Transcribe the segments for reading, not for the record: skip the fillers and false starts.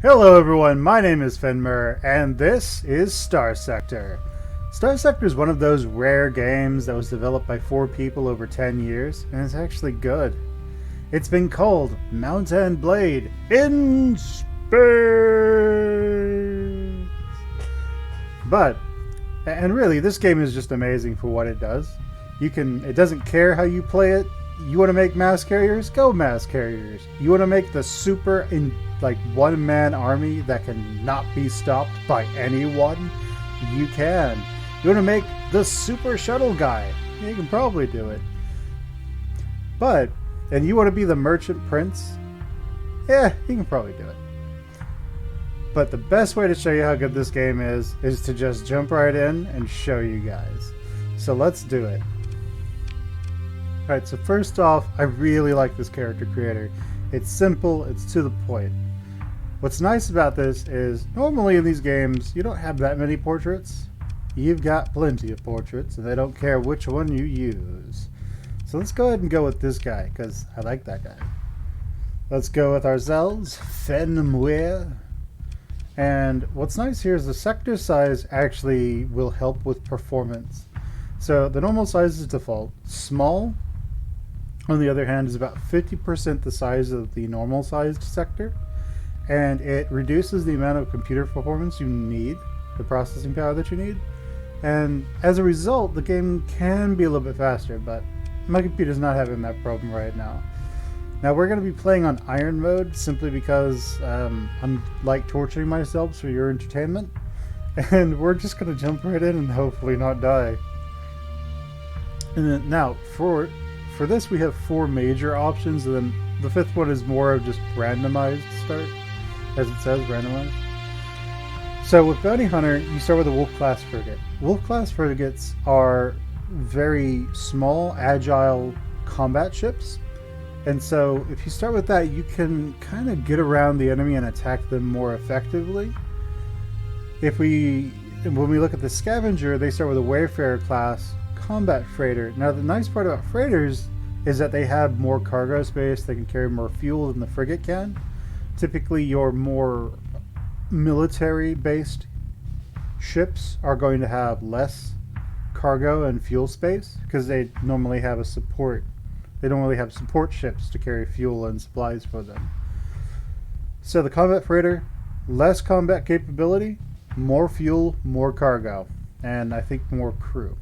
Hello everyone, my name is Fen Plays, and this is Starsector. Starsector is one of those rare games that was developed by 4 people over 10 years, and it's actually good. It's been called Mount and Blade in Space! And really, this game is just amazing for what it does. It doesn't care how you play it. You want to make mass carriers? Go mass carriers. You want to make the super one-man army that can not be stopped by anyone? You can. You want to make the super shuttle guy? You can probably do it. And you want to be the merchant prince? Yeah, you can probably do it. But the best way to show you how good this game is to just jump right in and show you guys. So let's do it. Alright, so first off, I really like this character creator. It's simple, it's to the point. What's nice about this is, normally in these games, you don't have that many portraits. You've got plenty of portraits, and they don't care which one you use. So let's go ahead and go with this guy, because I like that guy. Let's go with ourselves, Fen Muir. And what's nice here is the sector size actually will help with performance. So the normal size is default. Small, on the other hand, is about 50% the size of the normal sized sector. And it reduces the amount of computer performance you need, the processing power that you need. And as a result, the game can be a little bit faster, but my computer's not having that problem right now. Now we're going to be playing on Iron mode simply because I like torturing myself for your entertainment. And we're just going to jump right in and hopefully not die. And then, now, for this we have 4 major options, and then the 5th one is more of just randomized start, as it says, randomized. So with Bounty Hunter, you start with a Wolf-class frigate. Wolf-class frigates are very small, agile combat ships. And so if you start with that, you can kind of get around the enemy and attack them more effectively. When we look at the Scavenger, they start with a Wayfarer class combat freighter. Now the nice part about freighters is that they have more cargo space, they can carry more fuel than the frigate can. Typically your more military based ships are going to have less cargo and fuel space because they normally have support ships to carry fuel and supplies for them. So the combat freighter, less combat capability, more fuel, more cargo, and I think more crew.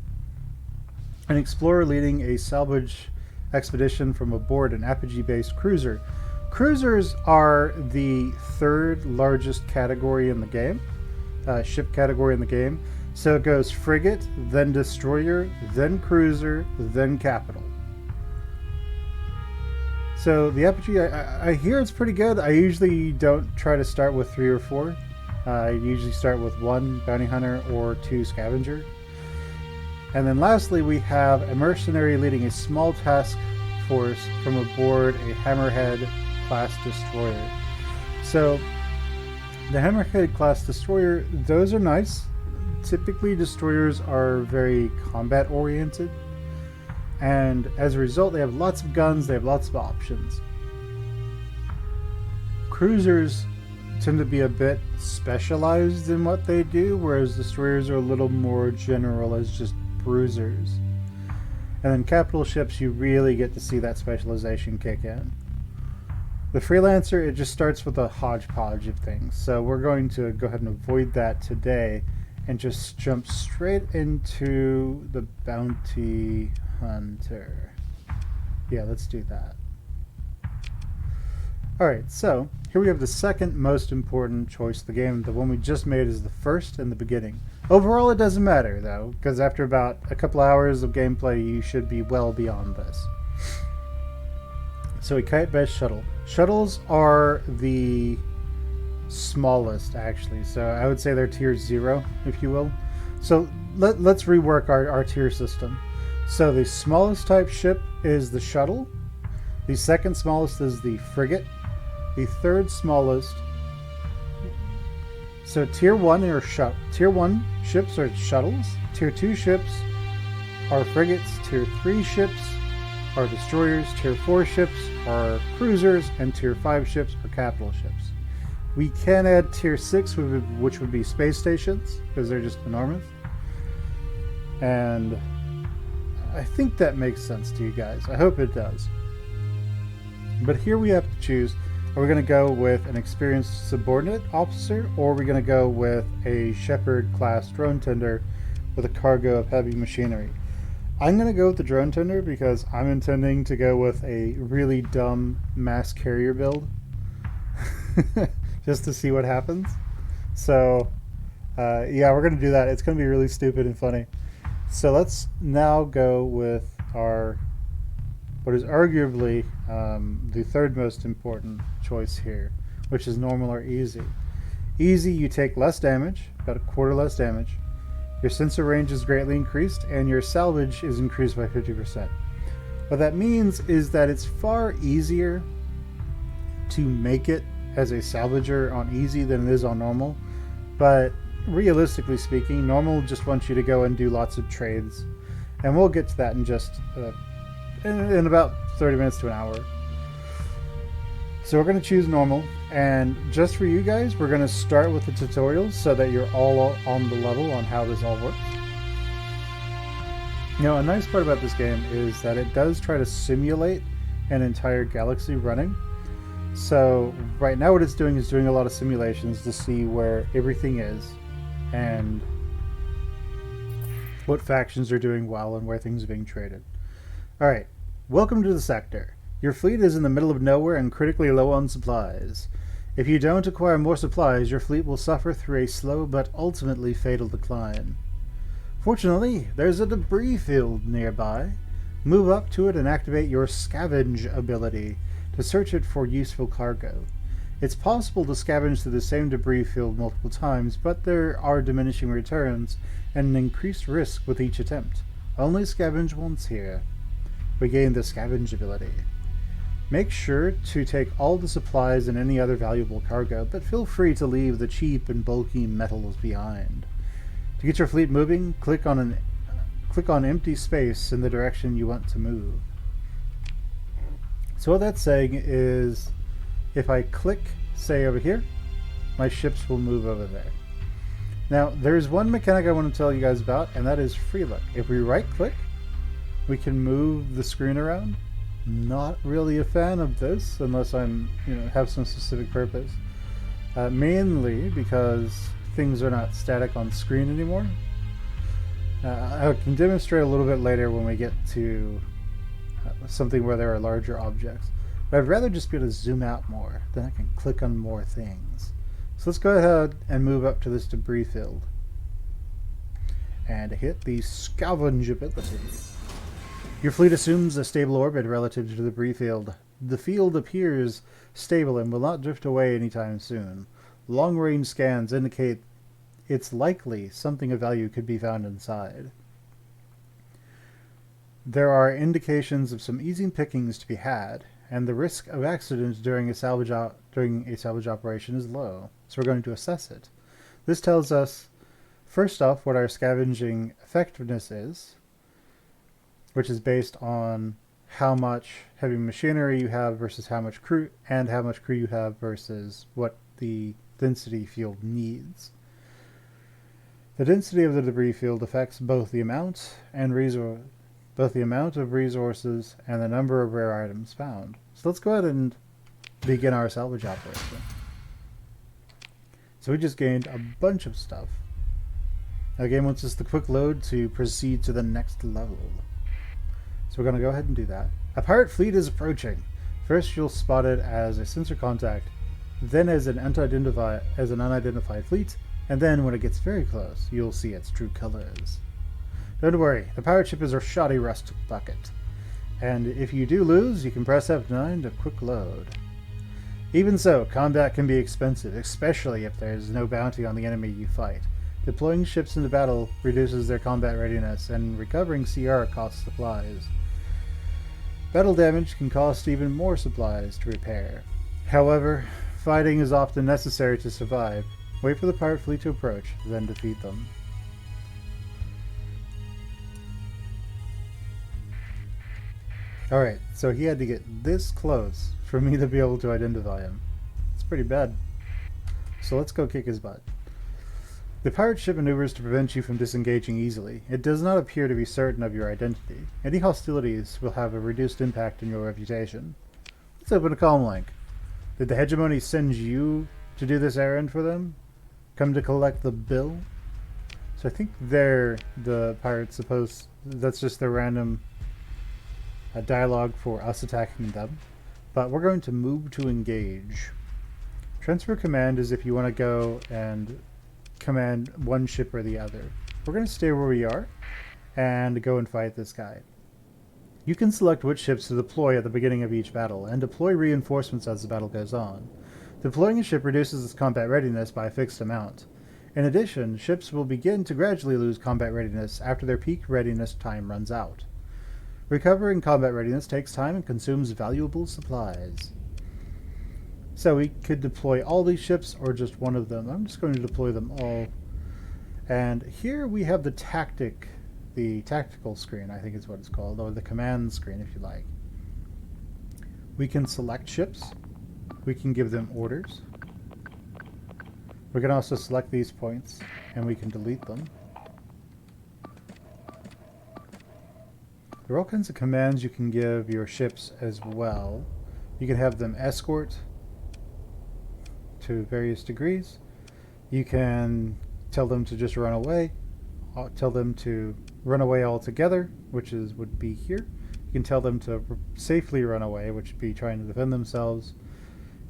An explorer leading a salvage expedition from aboard an apogee-based cruiser. Cruisers are the 3rd largest category in the game, ship category in the game. So it goes frigate, then destroyer, then cruiser, then capital. So the apogee, I hear it's pretty good. I usually don't try to start with 3 or 4. I usually start with 1 bounty hunter or 2 scavenger. And then lastly, we have a mercenary leading a small task force from aboard a Hammerhead class destroyer. So the Hammerhead class destroyer, those are nice. Typically destroyers are very combat oriented, and as a result they have lots of guns, they have lots of options. Cruisers tend to be a bit specialized in what they do, whereas destroyers are a little more general as just bruisers. And then capital ships, you really get to see that specialization kick in. The Freelancer, it just starts with a hodgepodge of things, so we're going to go ahead and avoid that today and just jump straight into the Bounty Hunter. Yeah, let's do that. Alright, so here we have the second most important choice of the game. The one we just made is the first in the beginning. Overall, it doesn't matter though, because after about a couple hours of gameplay, you should be well beyond this. So a kite-based shuttle. Shuttles are the smallest, actually. So I would say they're tier 0, if you will. So let's rework our tier system. So the smallest type ship is the shuttle. The second smallest is the frigate. The third smallest. So tier 1 ships are shuttles. Tier 2 ships are frigates. Tier 3 ships are destroyers. Tier 4 ships are cruisers, and tier 5 ships are capital ships. We can add tier 6, which would be space stations, because they're just enormous. And I think that makes sense to you guys. I hope it does. But here we have to choose, are we going to go with an experienced subordinate officer, or are we going to go with a Shepherd class drone tender with a cargo of heavy machinery? I'm going to go with the drone tender because I'm intending to go with a really dumb mass carrier build. Just to see what happens. So, yeah, we're going to do that. It's going to be really stupid and funny. So let's now go with our, what is arguably the third most important choice here, which is normal or easy. Easy, you take less damage, about a quarter less damage. Your sensor range is greatly increased, and your salvage is increased by 50%. What that means is that it's far easier to make it as a salvager on easy than it is on normal. But realistically speaking, normal just wants you to go and do lots of trades. And we'll get to that in just in about 30 minutes to an hour. So we're going to choose normal, and just for you guys, we're going to start with the tutorials so that you're all on the level on how this all works. You know, a nice part about this game is that it does try to simulate an entire galaxy running. So right now what it's doing is doing a lot of simulations to see where everything is and what factions are doing well and where things are being traded. Alright, welcome to the sector. Your fleet is in the middle of nowhere and critically low on supplies. If you don't acquire more supplies, your fleet will suffer through a slow but ultimately fatal decline. Fortunately, there's a debris field nearby. Move up to it and activate your scavenge ability to search it for useful cargo. It's possible to scavenge through the same debris field multiple times, but there are diminishing returns and an increased risk with each attempt. Only scavenge once here. We gain the scavenge ability. Make sure to take all the supplies and any other valuable cargo, but feel free to leave the cheap and bulky metals behind. To get your fleet moving, click on empty space in the direction you want to move. So what that's saying is, if I click, say, over here, my ships will move over there. Now, there's one mechanic I want to tell you guys about, and that is free look. If we right-click, we can move the screen around. Not really a fan of this, unless I'm, have some specific purpose. Mainly because things are not static on screen anymore. I can demonstrate a little bit later when we get to something where there are larger objects. But I'd rather just be able to zoom out more, then I can click on more things. So let's go ahead and move up to this debris field. And hit the scavenge ability. Your fleet assumes a stable orbit relative to the debris field. The field appears stable and will not drift away anytime soon. Long-range scans indicate it's likely something of value could be found inside. There are indications of some easy pickings to be had, and the risk of accidents during a salvage operation is low, so we're going to assess it. This tells us, first off, what our scavenging effectiveness is, which is based on how much heavy machinery you have versus how much crew, and how much crew you have versus what the density field needs. The density of the debris field affects both the amount of resources and the number of rare items found. So let's go ahead and begin our salvage operation. So we just gained a bunch of stuff. Now the game wants us to quick load to proceed to the next level. So we're going to go ahead and do that. A pirate fleet is approaching. First you'll spot it as a sensor contact, then as an unidentified fleet, and then when it gets very close, you'll see its true colors. Don't worry, the pirate ship is a shoddy rust bucket. And if you do lose, you can press F9 to quick load. Even so, combat can be expensive, especially if there's no bounty on the enemy you fight. Deploying ships into battle reduces their combat readiness, and recovering CR costs supplies. Battle damage can cost even more supplies to repair. However, fighting is often necessary to survive. Wait for the pirate fleet to approach, then defeat them. Alright, so he had to get this close for me to be able to identify him. It's pretty bad. So let's go kick his butt. The pirate ship maneuvers to prevent you from disengaging easily. It does not appear to be certain of your identity. Any hostilities will have a reduced impact on your reputation. Let's open a comm link. Did the hegemony send you to do this errand for them? Come to collect the bill? So I think they're the pirates supposed... That's just their random dialogue for us attacking them. But we're going to move to engage. Transfer command is if you want to go and command one ship or the other. We're going to stay where we are and go and fight this guy. You can select which ships to deploy at the beginning of each battle and deploy reinforcements as the battle goes on. Deploying a ship reduces its combat readiness by a fixed amount. In addition, ships will begin to gradually lose combat readiness after their peak readiness time runs out. Recovering combat readiness takes time and consumes valuable supplies. So we could deploy all these ships or just one of them. I'm just going to deploy them all. And here we have the tactical screen, I think is what it's called, or the command screen if you like. We can select ships. We can give them orders. We can also select these points and we can delete them. There are all kinds of commands you can give your ships as well. You can have them escort to various degrees. You can tell them to just run away. Tell them to run away altogether, which would be here. You can tell them to safely run away, which would be trying to defend themselves.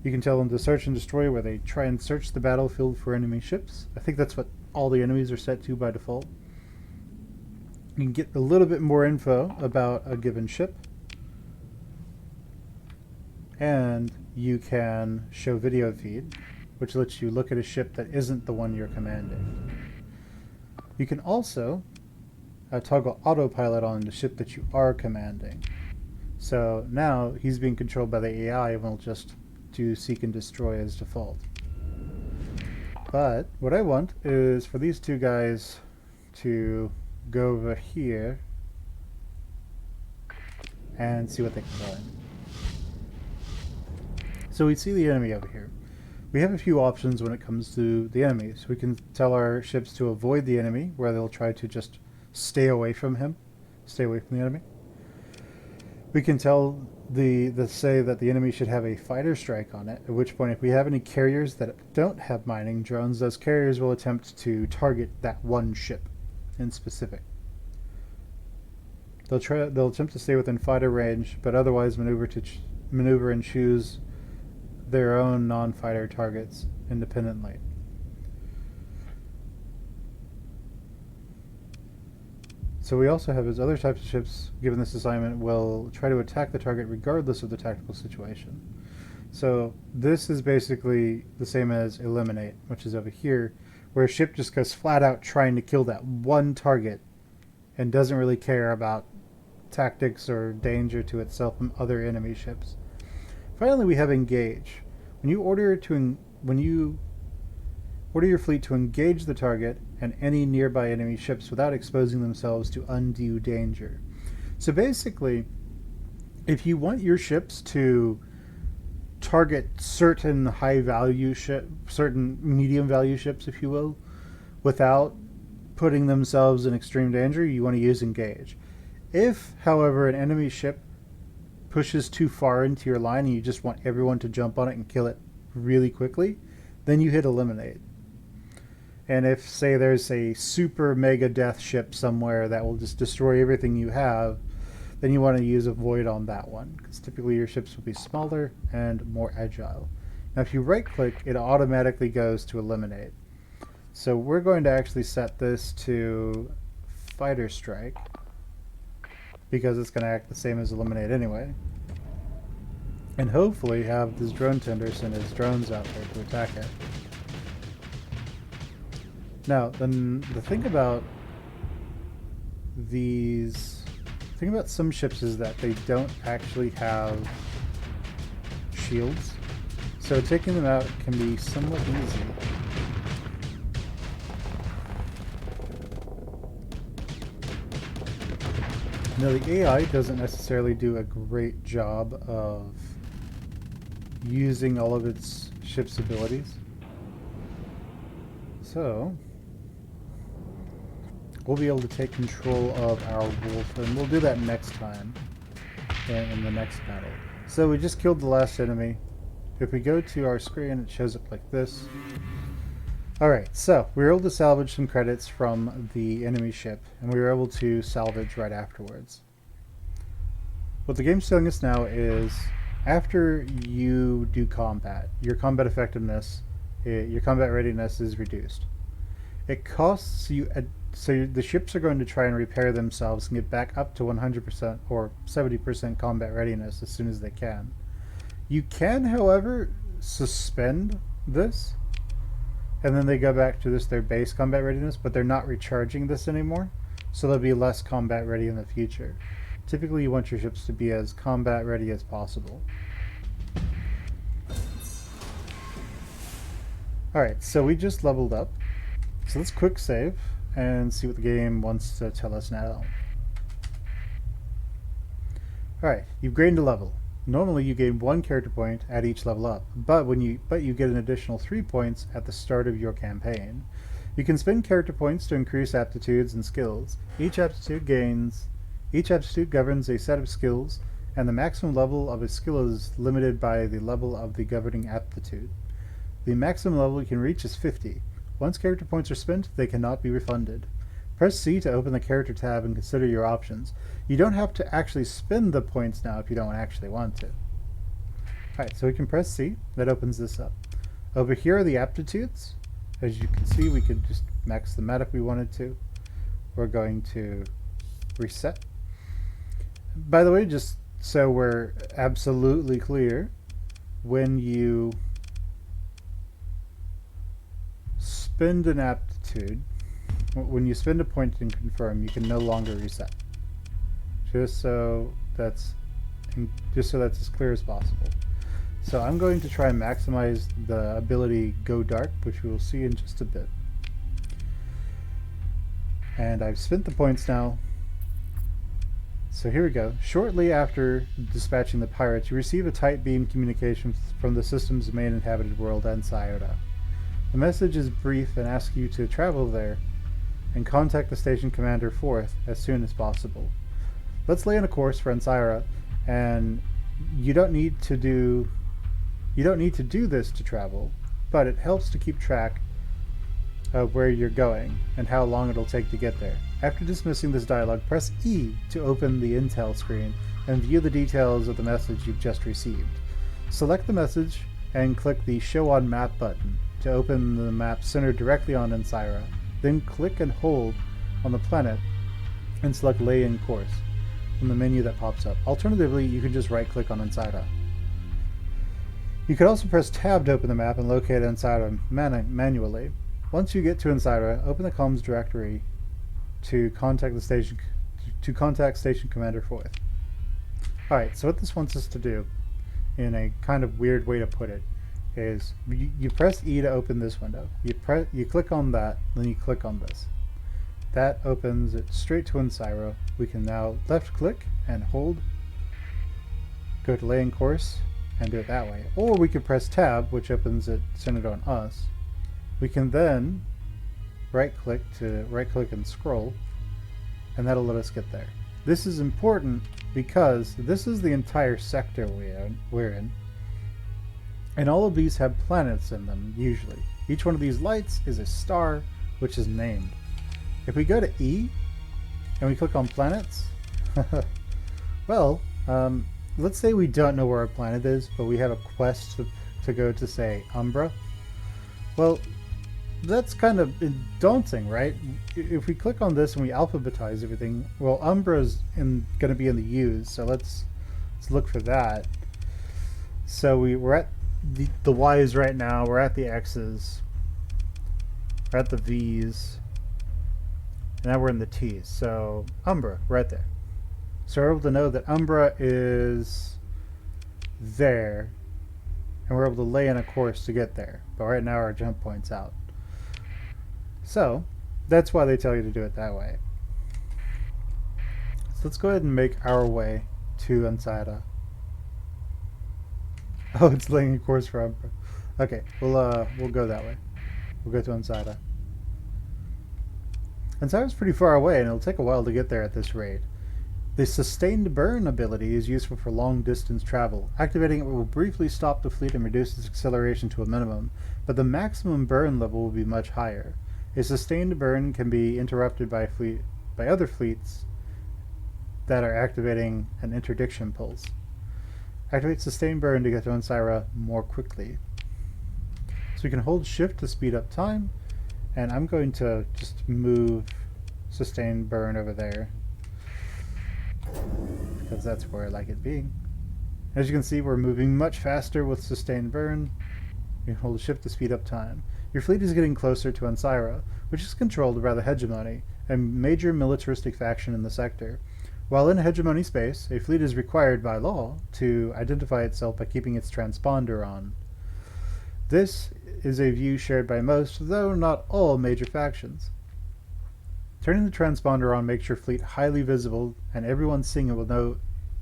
You can tell them to search and destroy, where they try and search the battlefield for enemy ships. I think that's what all the enemies are set to by default. You can get a little bit more info about a given ship. And you can show video feed, which lets you look at a ship that isn't the one you're commanding. You can also toggle autopilot on the ship that you are commanding. So now he's being controlled by the AI and will just do seek and destroy as default. But what I want is for these two guys to go over here and see what they can find. So we see the enemy over here. We have a few options when it comes to the enemies. We can tell our ships to avoid the enemy, where they'll try to just stay away from him, stay away from the enemy. We can tell say that the enemy should have a fighter strike on it, at which point if we have any carriers that don't have mining drones, those carriers will attempt to target that one ship in specific. They'll attempt to stay within fighter range, but otherwise maneuver and choose their own non-fighter targets independently. So we also have his other types of ships, given this assignment, will try to attack the target regardless of the tactical situation. So this is basically the same as eliminate, which is over here, where a ship just goes flat out trying to kill that one target and doesn't really care about tactics or danger to itself from other enemy ships. Finally, we have engage. When you order your fleet to engage the target and any nearby enemy ships without exposing themselves to undue danger. So basically, if you want your ships to target certain high-value certain medium-value ships, if you will, without putting themselves in extreme danger, you want to use engage. If, however, an enemy ship pushes too far into your line and you just want everyone to jump on it and kill it really quickly, then you hit eliminate. And if, say, there's a super mega death ship somewhere that will just destroy everything you have, then you want to use avoid on that one, because typically your ships will be smaller and more agile. Now if you right click, it automatically goes to eliminate. So we're going to actually set this to fighter strike, because it's going to act the same as eliminate anyway. And hopefully have this drone tender send his drones out there to attack it. Now, then the thing about some ships is that they don't actually have shields, so taking them out can be somewhat easy. Now, the AI doesn't necessarily do a great job of using all of its ship's abilities. So we'll be able to take control of our wolf, and we'll do that next time in the next battle. So we just killed the last enemy. If we go to our screen, it shows up like this. Alright, so we were able to salvage some credits from the enemy ship, and we were able to salvage right afterwards. What the game's telling us now is, after you do combat, your combat effectiveness, your combat readiness is reduced. It costs you, so the ships are going to try and repair themselves and get back up to 100% or 70% combat readiness as soon as they can. You can, however, suspend this, and then they go back to their base combat readiness, but they're not recharging this anymore, so they'll be less combat ready in the future. Typically, you want your ships to be as combat ready as possible. Alright, so we just leveled up. So let's quick save and see what the game wants to tell us now. Alright, you've gained a level. Normally you gain 1 character point at each level up, but you get an additional 3 points at the start of your campaign. You can spend character points to increase aptitudes and skills. Each aptitude governs a set of skills, and the maximum level of a skill is limited by the level of the governing aptitude. The maximum level you can reach is 50. Once character points are spent, they cannot be refunded. Press C to open the character tab and consider your options. You don't have to actually spend the points now if you don't actually want to. Alright, so we can press C. That opens this up. Over here are the aptitudes. As you can see, we could just max them out if we wanted to. We're going to reset. By the way, just so we're absolutely clear, when you spend an aptitude, when you spend a point and confirm, you can no longer reset. Just so that's as clear as possible. So I'm going to try and maximize the ability Go Dark, which we will see in just a bit. And I've spent the points now. So here we go. Shortly after dispatching the pirates, you receive a tight beam communication from the system's main inhabited world, Ensaiota. The message is brief and asks you to travel there and contact the station commander Forth as soon as possible. Let's lay on a course for Ensaiota, and you don't need to do this to travel, but it helps to keep track of where you're going and how long it'll take to get there. After dismissing this dialogue, press E to open the intel screen and view the details of the message you've just received. Select the message and click the Show on Map button to open the map centered directly on Ensaiota. Then click and hold on the planet and select Lay in Course from the menu that pops up. Alternatively, you can just right-click on Ensaiota. You could also press Tab to open the map and locate Ensaiota manually. Once you get to Ensaiota, open the comms directory to contact Station Commander Forth. Alright, so what this wants us to do, in a kind of weird way to put it, is you press E to open this window. You click on that, then you click on this. That opens it straight to Ensaiota. We can now left click and hold, go to Lay in Course, and do it that way. Or we could press Tab, which opens it centered on us. We can then right click and scroll, and that'll let us get there. This is important because this is the entire sector we're in. And all of these have planets in them, usually. Each one of these lights is a star, which is named. If we go to E, and we click on planets, well, let's say we don't know where our planet is, but we have a quest to go to, say, Umbra. Well, that's kind of daunting, right? If we click on this and we alphabetize everything, well, Umbra's going to be in the U's, so let's look for that. So we're at the Y's right now, we're at the X's, we're at the V's, and now we're in the T's. So Umbra, right there. So we're able to know that Umbra is there, and we're able to lay in a course to get there. But right now our jump point's out. So that's why they tell you to do it that way. So let's go ahead and make our way to Ensaiota. Oh, it's laying a course for Umbra. Okay, we'll go that way. We'll go to Ensaiota. Ansara's pretty far away, and it'll take a while to get there at this rate. The Sustained Burn ability is useful for long-distance travel. Activating it will briefly stop the fleet and reduce its acceleration to a minimum, but the maximum burn level will be much higher. A Sustained Burn can be interrupted by other fleets that are activating an interdiction pulse. Activate Sustained Burn to get to Ansara more quickly. So we can hold shift to speed up time, and I'm going to just move Sustained Burn over there, because that's where I like it being. As you can see, we're moving much faster with Sustained Burn. You can hold shift to speed up time. Your fleet is getting closer to Ansara, which is controlled by the Hegemony, a major militaristic faction in the sector. While in Hegemony space, a fleet is required by law to identify itself by keeping its transponder on. This is a view shared by most, though not all, major factions. Turning the transponder on makes your fleet highly visible, and everyone seeing it will know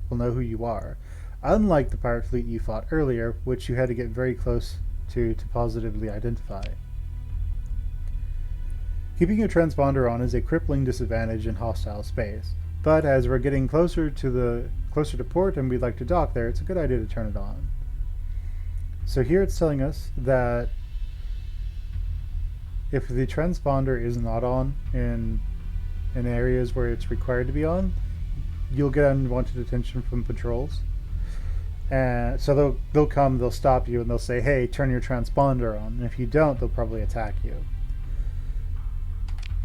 who you are, unlike the pirate fleet you fought earlier, which you had to get very close to positively identify. Keeping your transponder on is a crippling disadvantage in hostile space, but as we're getting closer to port and we'd like to dock there, it's a good idea to turn it on. So here it's telling us that if the transponder is not on in areas where it's required to be on, you'll get unwanted attention from patrols. And so they'll come, they'll stop you, and they'll say, hey, turn your transponder on. And if you don't, they'll probably attack you.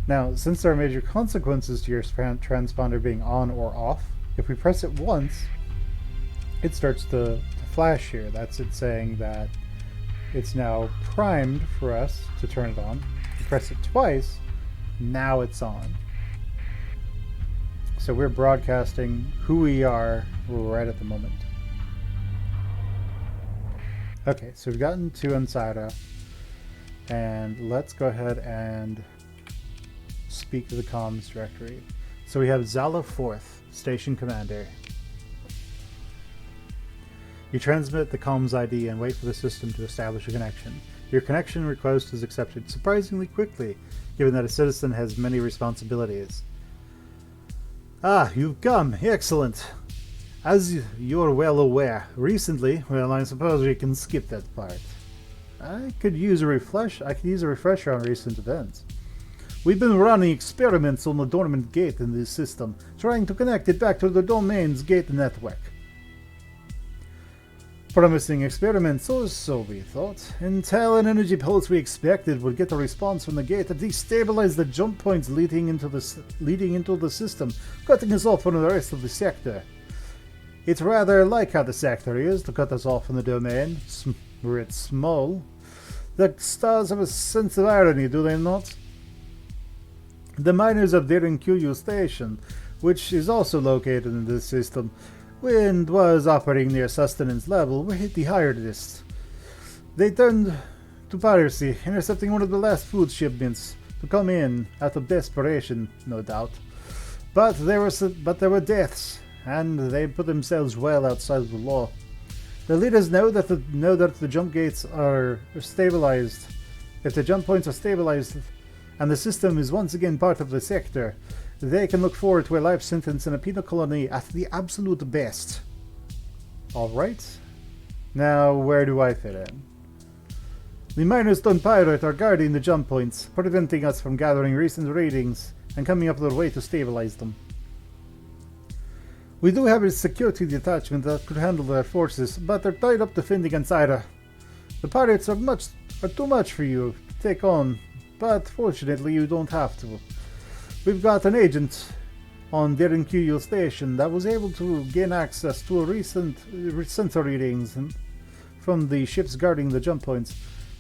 Now, since there are major consequences to your transponder being on or off, if we press it once, it starts to flash here. That's it saying that it's now primed for us to turn it on. If you press it twice, now it's on. So we're broadcasting who we are right at the moment. Okay, so we've gotten to Ansara, and let's go ahead and speak to the comms directory. So we have Zala 4th, Station Commander. You transmit the comms ID and wait for the system to establish a connection. Your connection request is accepted surprisingly quickly, given that a citizen has many responsibilities. Ah, you've come. Excellent. As you're well aware, recently, well, I suppose we can skip that part. I could use a refresher on recent events. We've been running experiments on the dormant gate in this system, trying to connect it back to the domain's gate network. Promising experiments, or so we thought. Until an energy pulse we expected would get a response from the gate to destabilize the jump points leading into the system, cutting us off from the rest of the sector. It's rather like how the sector is to cut us off from the domain, where it's small. The stars have a sense of irony, do they not? The miners of Derinkuyu Station, which is also located in this system, when it was operating near sustenance level, were hit the hardest. They turned to piracy, intercepting one of the last food shipments to come in out of desperation, no doubt. But there were deaths, and they put themselves well outside of the law. The leaders know that the jump gates are stabilized. If the jump points are stabilized, and the system is once again part of the sector, they can look forward to a life sentence in a penal colony at the absolute best. Alright. Now, where do I fit in? The miners turned pirate are guarding the jump points, preventing us from gathering recent readings and coming up with a way to stabilize them. We do have a security detachment that could handle their forces, but they're tied up defending Ansara. The pirates are too much for you to take on, but fortunately you don't have to. We've got an agent on Derinkuyu Station that was able to gain access to a recent sensor readings from the ships guarding the jump points,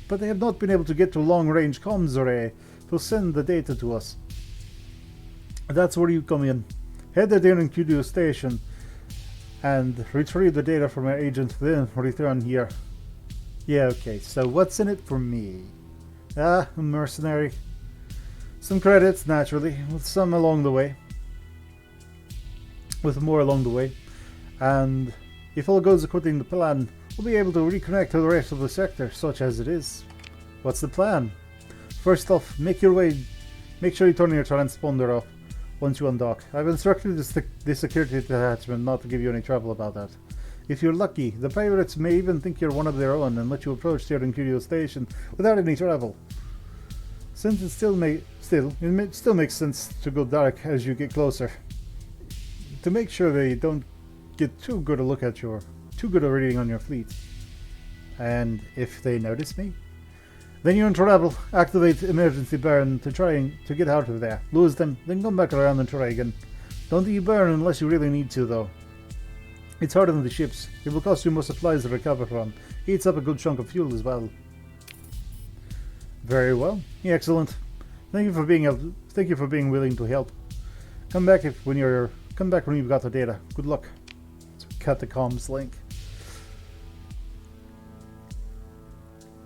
but they have not been able to get to long-range comms array to send the data to us. That's where you come in. Head to Derinkuyu Station and retrieve the data from our agent, then return here. Yeah, okay, so what's in it for me? A mercenary. Some credits, naturally, with some along the way. With more along the way. And if all goes according to plan, we'll be able to reconnect to the rest of the sector, such as it is. What's the plan? First off, make your way Make sure you turn your transponder off once you undock. I've instructed the security detachment not to give you any trouble about that. If you're lucky, the pirates may even think you're one of their own and let you approach their Curio station without any trouble. Since it still makes sense to go dark as you get closer, to make sure they don't get too good a reading on your fleet. And if they notice me, then you're in trouble. Activate emergency burn to try to get out of there. Lose them, then come back around and try again. Don't burn unless you really need to, though. It's harder than the ships. It will cost you more supplies to recover from. Eats up a good chunk of fuel as well. Very well. Yeah, excellent. Thank you for being willing to help. Come back when you've got the data. Good luck. So cut the comms link.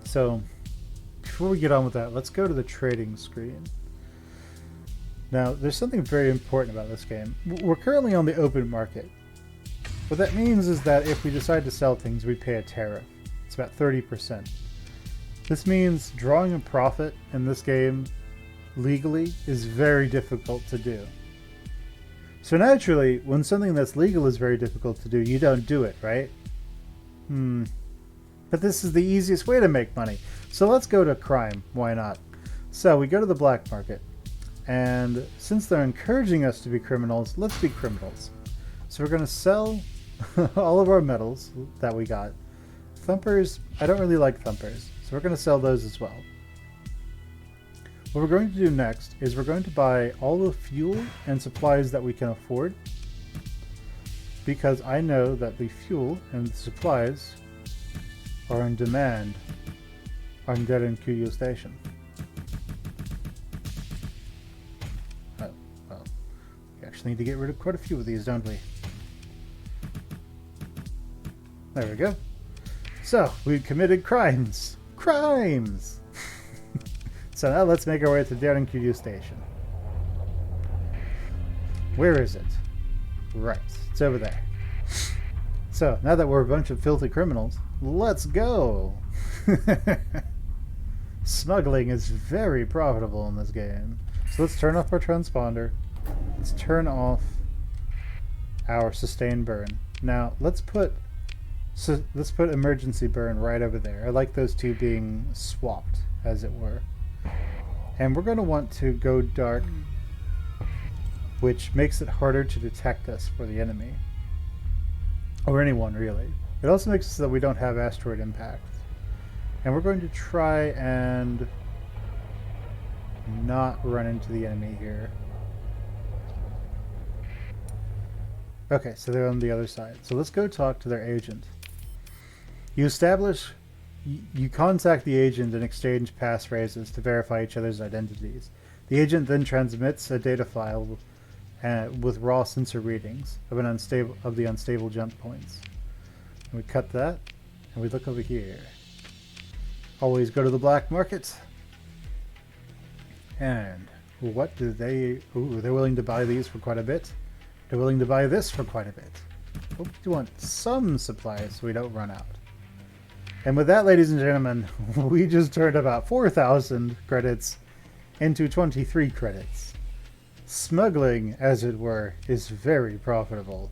So before we get on with that, let's go to the trading screen. Now, there's something very important about this game. We're currently on the open market. What that means is that if we decide to sell things, we pay a tariff. It's about 30%. This means drawing a profit in this game legally is very difficult to do. So naturally, when something that's legal is very difficult to do, you don't do it, right? But this is the easiest way to make money. So let's go to crime. Why not? So we go to the black market. And since they're encouraging us to be criminals, let's be criminals. So we're going to sell all of our metals that we got. Thumpers, I don't really like thumpers. So we're going to sell those as well. What we're going to do next is we're going to buy all the fuel and supplies that we can afford. Because I know that the fuel and the supplies are in demand on Dead Curio Station. Oh, well, we actually need to get rid of quite a few of these, don't we? There we go. So, we've committed crimes. Crimes! So now let's make our way to Dead Curio Station. Where is it? Right, it's over there. So, now that we're a bunch of filthy criminals, let's go! Smuggling is very profitable in this game. So let's turn off our transponder. Let's turn off our sustained burn. Now let's put emergency burn right over there. I like those two being swapped, as it were. And we're going to want to go dark, which makes it harder to detect us for the enemy. Or anyone, really. It also makes it so that we don't have asteroid impact. And we're going to try and not run into the enemy here. Okay, so they're on the other side. So let's go talk to their agent. You contact the agent and exchange passphrases to verify each other's identities. The agent then transmits a data file with raw sensor readings of the unstable jump points. And we cut that, and we look over here. Always go to the black market. And what do they... Ooh, they're willing to buy these for quite a bit. They're willing to buy this for quite a bit. But we do want some supplies so we don't run out. And with that, ladies and gentlemen, we just turned about 4,000 credits into 23 credits. Smuggling, as it were, is very profitable.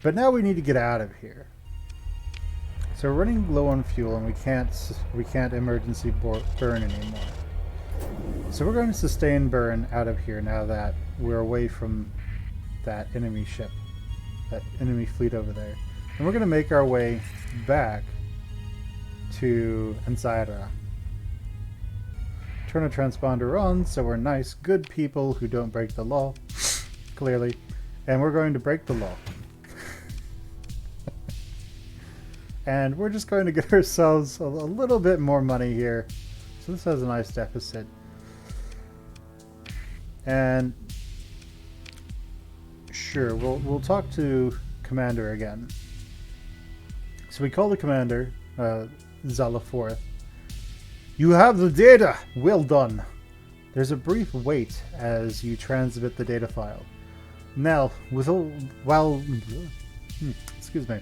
But now we need to get out of here. So we're running low on fuel and we can't emergency burn anymore. So we're going to sustain burn out of here now that we're away from that enemy ship, that enemy fleet over there. And we're going to make our way back to Anzaira. Turn a transponder on so we're nice, good people who don't break the law, clearly. And we're going to break the law. And we're just going to get ourselves a little bit more money here. So this has a nice deficit. And sure, we'll talk to Commander again. So we call the Commander, Zala 4th. You have the data! Well done! There's a brief wait as you transmit the data file. Now, excuse me.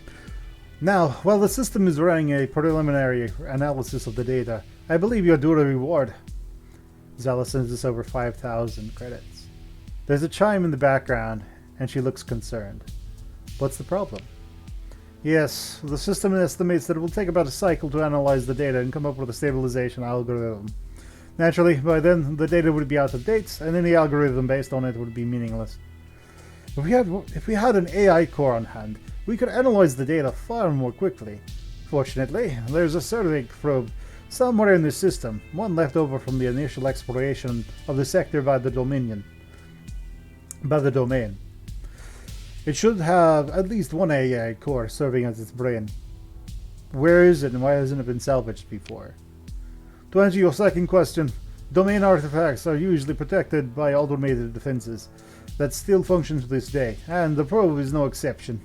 Now, while the system is running a preliminary analysis of the data, I believe you're due a reward. Zella sends us over 5,000 credits. There's a chime in the background, and she looks concerned. What's the problem? Yes, the system estimates that it will take about a cycle to analyze the data and come up with a stabilization algorithm. Naturally, by then, the data would be out of date, and any algorithm based on it would be meaningless. If we had an AI core on hand, we could analyze the data far more quickly. Fortunately, there's a survey probe somewhere in the system, one left over from the initial exploration of the sector by the domain. It should have at least one AI core serving as its brain. Where is it and why hasn't it been salvaged before? To answer your second question, domain artifacts are usually protected by automated defenses that still function to this day, and the probe is no exception.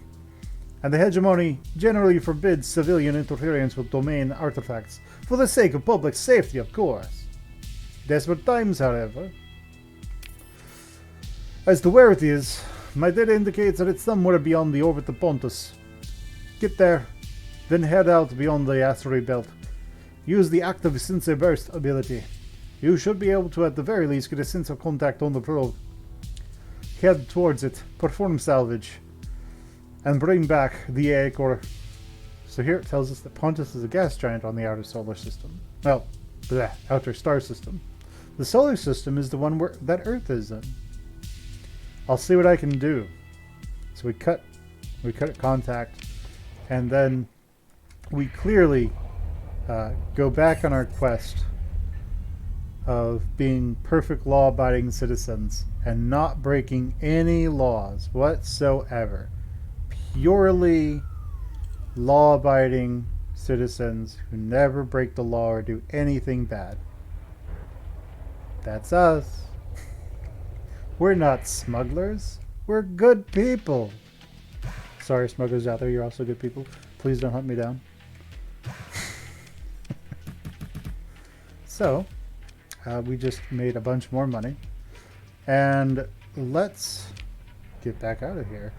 And the hegemony generally forbids civilian interference with domain artifacts, for the sake of public safety, of course. Desperate times, however. As to where it is, my data indicates that it's somewhere beyond the orbit of Pontus. Get there, then head out beyond the asteroid belt. Use the active sensor burst ability. You should be able to at the very least get a sense of contact on the probe. Head towards it, perform salvage, and bring back the AI core. So here it tells us that Pontus is a gas giant on the outer solar system. Well, outer star system. The solar system is the one that Earth is in. I'll see what I can do. So we cut contact, and then we clearly go back on our quest of being perfect law-abiding citizens and not breaking any laws whatsoever. Purely law-abiding citizens who never break the law or do anything bad. That's us. We're not smugglers. We're good people. Sorry, smugglers out there, you're also good people. Please don't hunt me down. So, we just made a bunch more money. And let's get back out of here.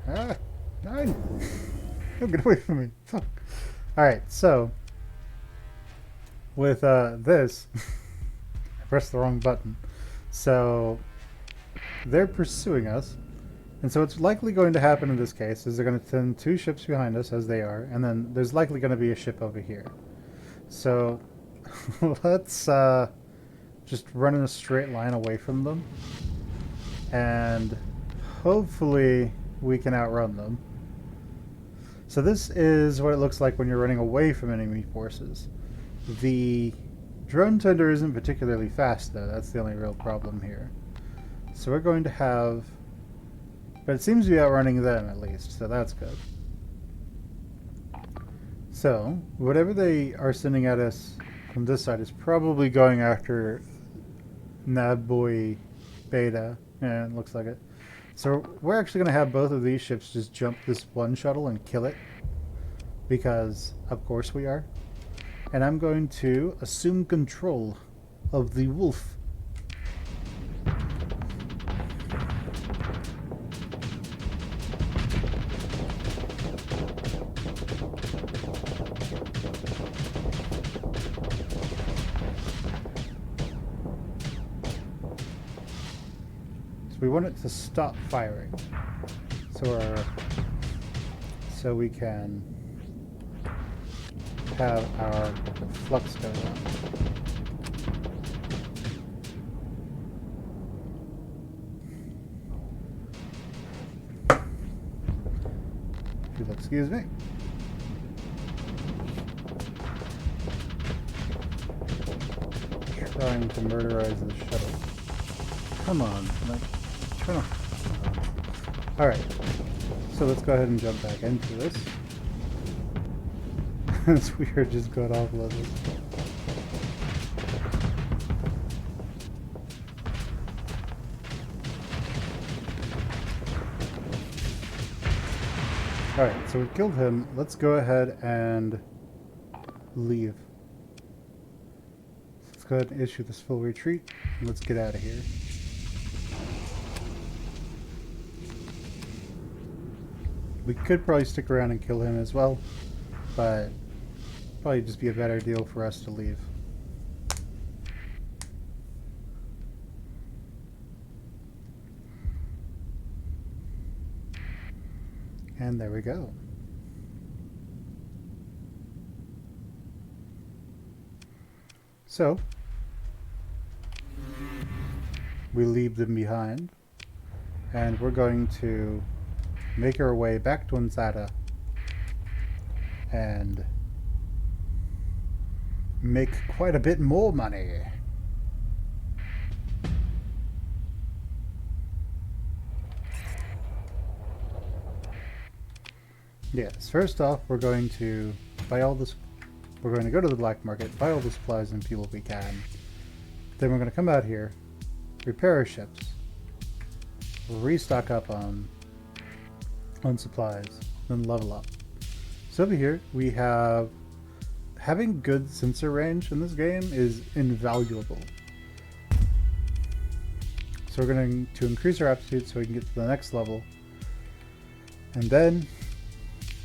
Ah, 9. Don't get away from me. Fuck. Alright, so with this, I pressed the wrong button. So they're pursuing us. And so what's likely going to happen in this case is they're going to send 2 ships behind us, as they are, and then there's likely going to be a ship over here. So let's just run in a straight line away from them, and hopefully we can outrun them. So this is what it looks like when you're running away from enemy forces. The drone tender isn't particularly fast, though. That's the only real problem here. So we're going to have... But it seems to be outrunning them, at least, so that's good. So, whatever they are sending at us from this side is probably going after Nabboy Beta. Yeah, it looks like it. So we're actually going to have both of these ships just jump this one shuttle and kill it. Because, of course we are. And I'm going to assume control of the wolf. We want it to stop firing, so we can have our flux go down. If you'll excuse me. Trying to murderize the shuttle. Come on. Alright, so let's go ahead and jump back into this. This weird just got off level. Alright, so we killed him. Let's go ahead and leave. Let's go ahead and issue this full retreat, and let's get out of here. We could probably stick around and kill him as well, but Probably just be a better deal for us to leave. And there we go. So, we leave them behind, and we're going to make our way back to Ansata and make quite a bit more money. Yes, first off, we're going to buy all this. We're going to go to the black market, buy all the supplies and fuel we can. Then we're going to come out here, repair our ships, restock up on supplies, then level up. So over here we have having good sensor range in this game is invaluable. So we're going to increase our aptitude so we can get to the next level. And then,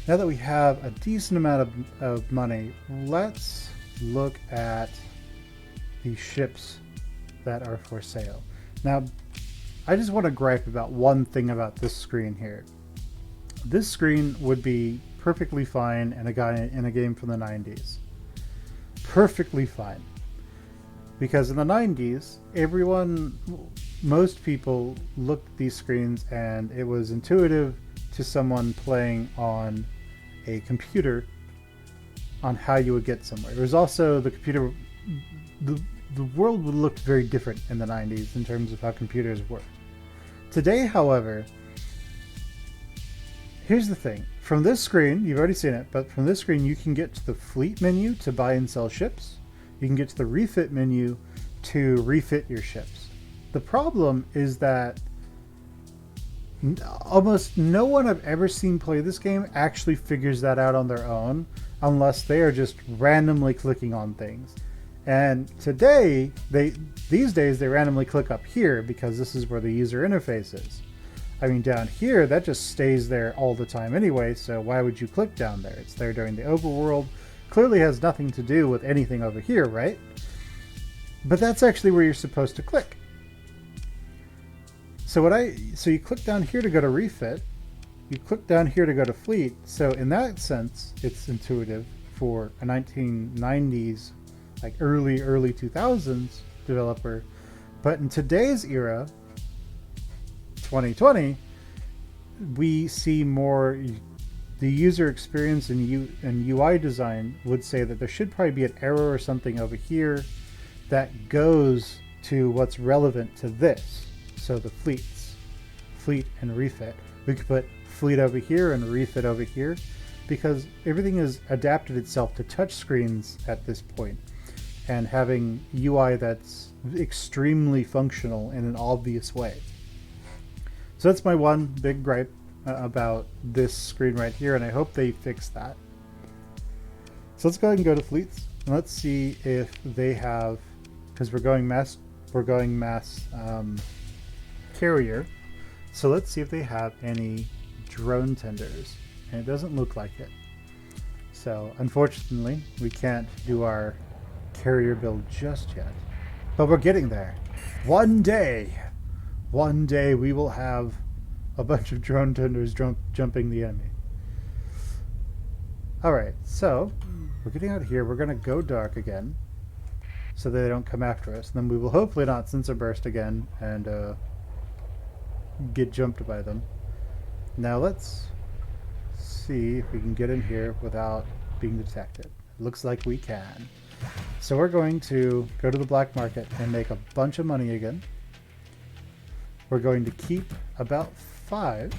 now that we have a decent amount of money, let's look at the ships that are for sale. Now, I just want to gripe about one thing about this screen here. This screen would be perfectly fine in a game from the 90s. Perfectly fine. Because in the 90s, most people looked at these screens and it was intuitive to someone playing on a computer on how you would get somewhere. There was also the computer, the world would look very different in the 90s in terms of how computers work. Today, however, here's the thing. From this screen, you've already seen it, but from this screen you can get to the fleet menu to buy and sell ships. You can get to the refit menu to refit your ships. The problem is that almost no one I've ever seen play this game actually figures that out on their own, unless they are just randomly clicking on things. And today, these days they randomly click up here because this is where the user interface is. I mean, down here, that just stays there all the time anyway, so why would you click down there? It's there during the overworld. Clearly has nothing to do with anything over here, right? But that's actually where you're supposed to click. So you click down here to go to refit, you click down here to go to fleet, so in that sense, it's intuitive for a 1990s, like early 2000s developer. But in today's era, 2020, we see more. The user experience and UI design would say that there should probably be an arrow or something over here that goes to what's relevant to this. So the fleet and refit. We could put fleet over here and refit over here because everything has adapted itself to touch screens at this point, and having UI that's extremely functional in an obvious way. So that's my one big gripe about this screen right here, and I hope they fix that. So let's go ahead and go to fleets, and let's see if they have, because we're going mass carrier. So let's see if they have any drone tenders, and it doesn't look like it. So unfortunately, we can't do our carrier build just yet, but we're getting there. One day we will have a bunch of drone tenders jumping the enemy. Alright, so we're getting out here. We're going to go dark again so they don't come after us. And then we will hopefully not sensor burst again and get jumped by them. Now let's see if we can get in here without being detected. Looks like we can. So we're going to go to the black market and make a bunch of money again. We're going to keep about 5.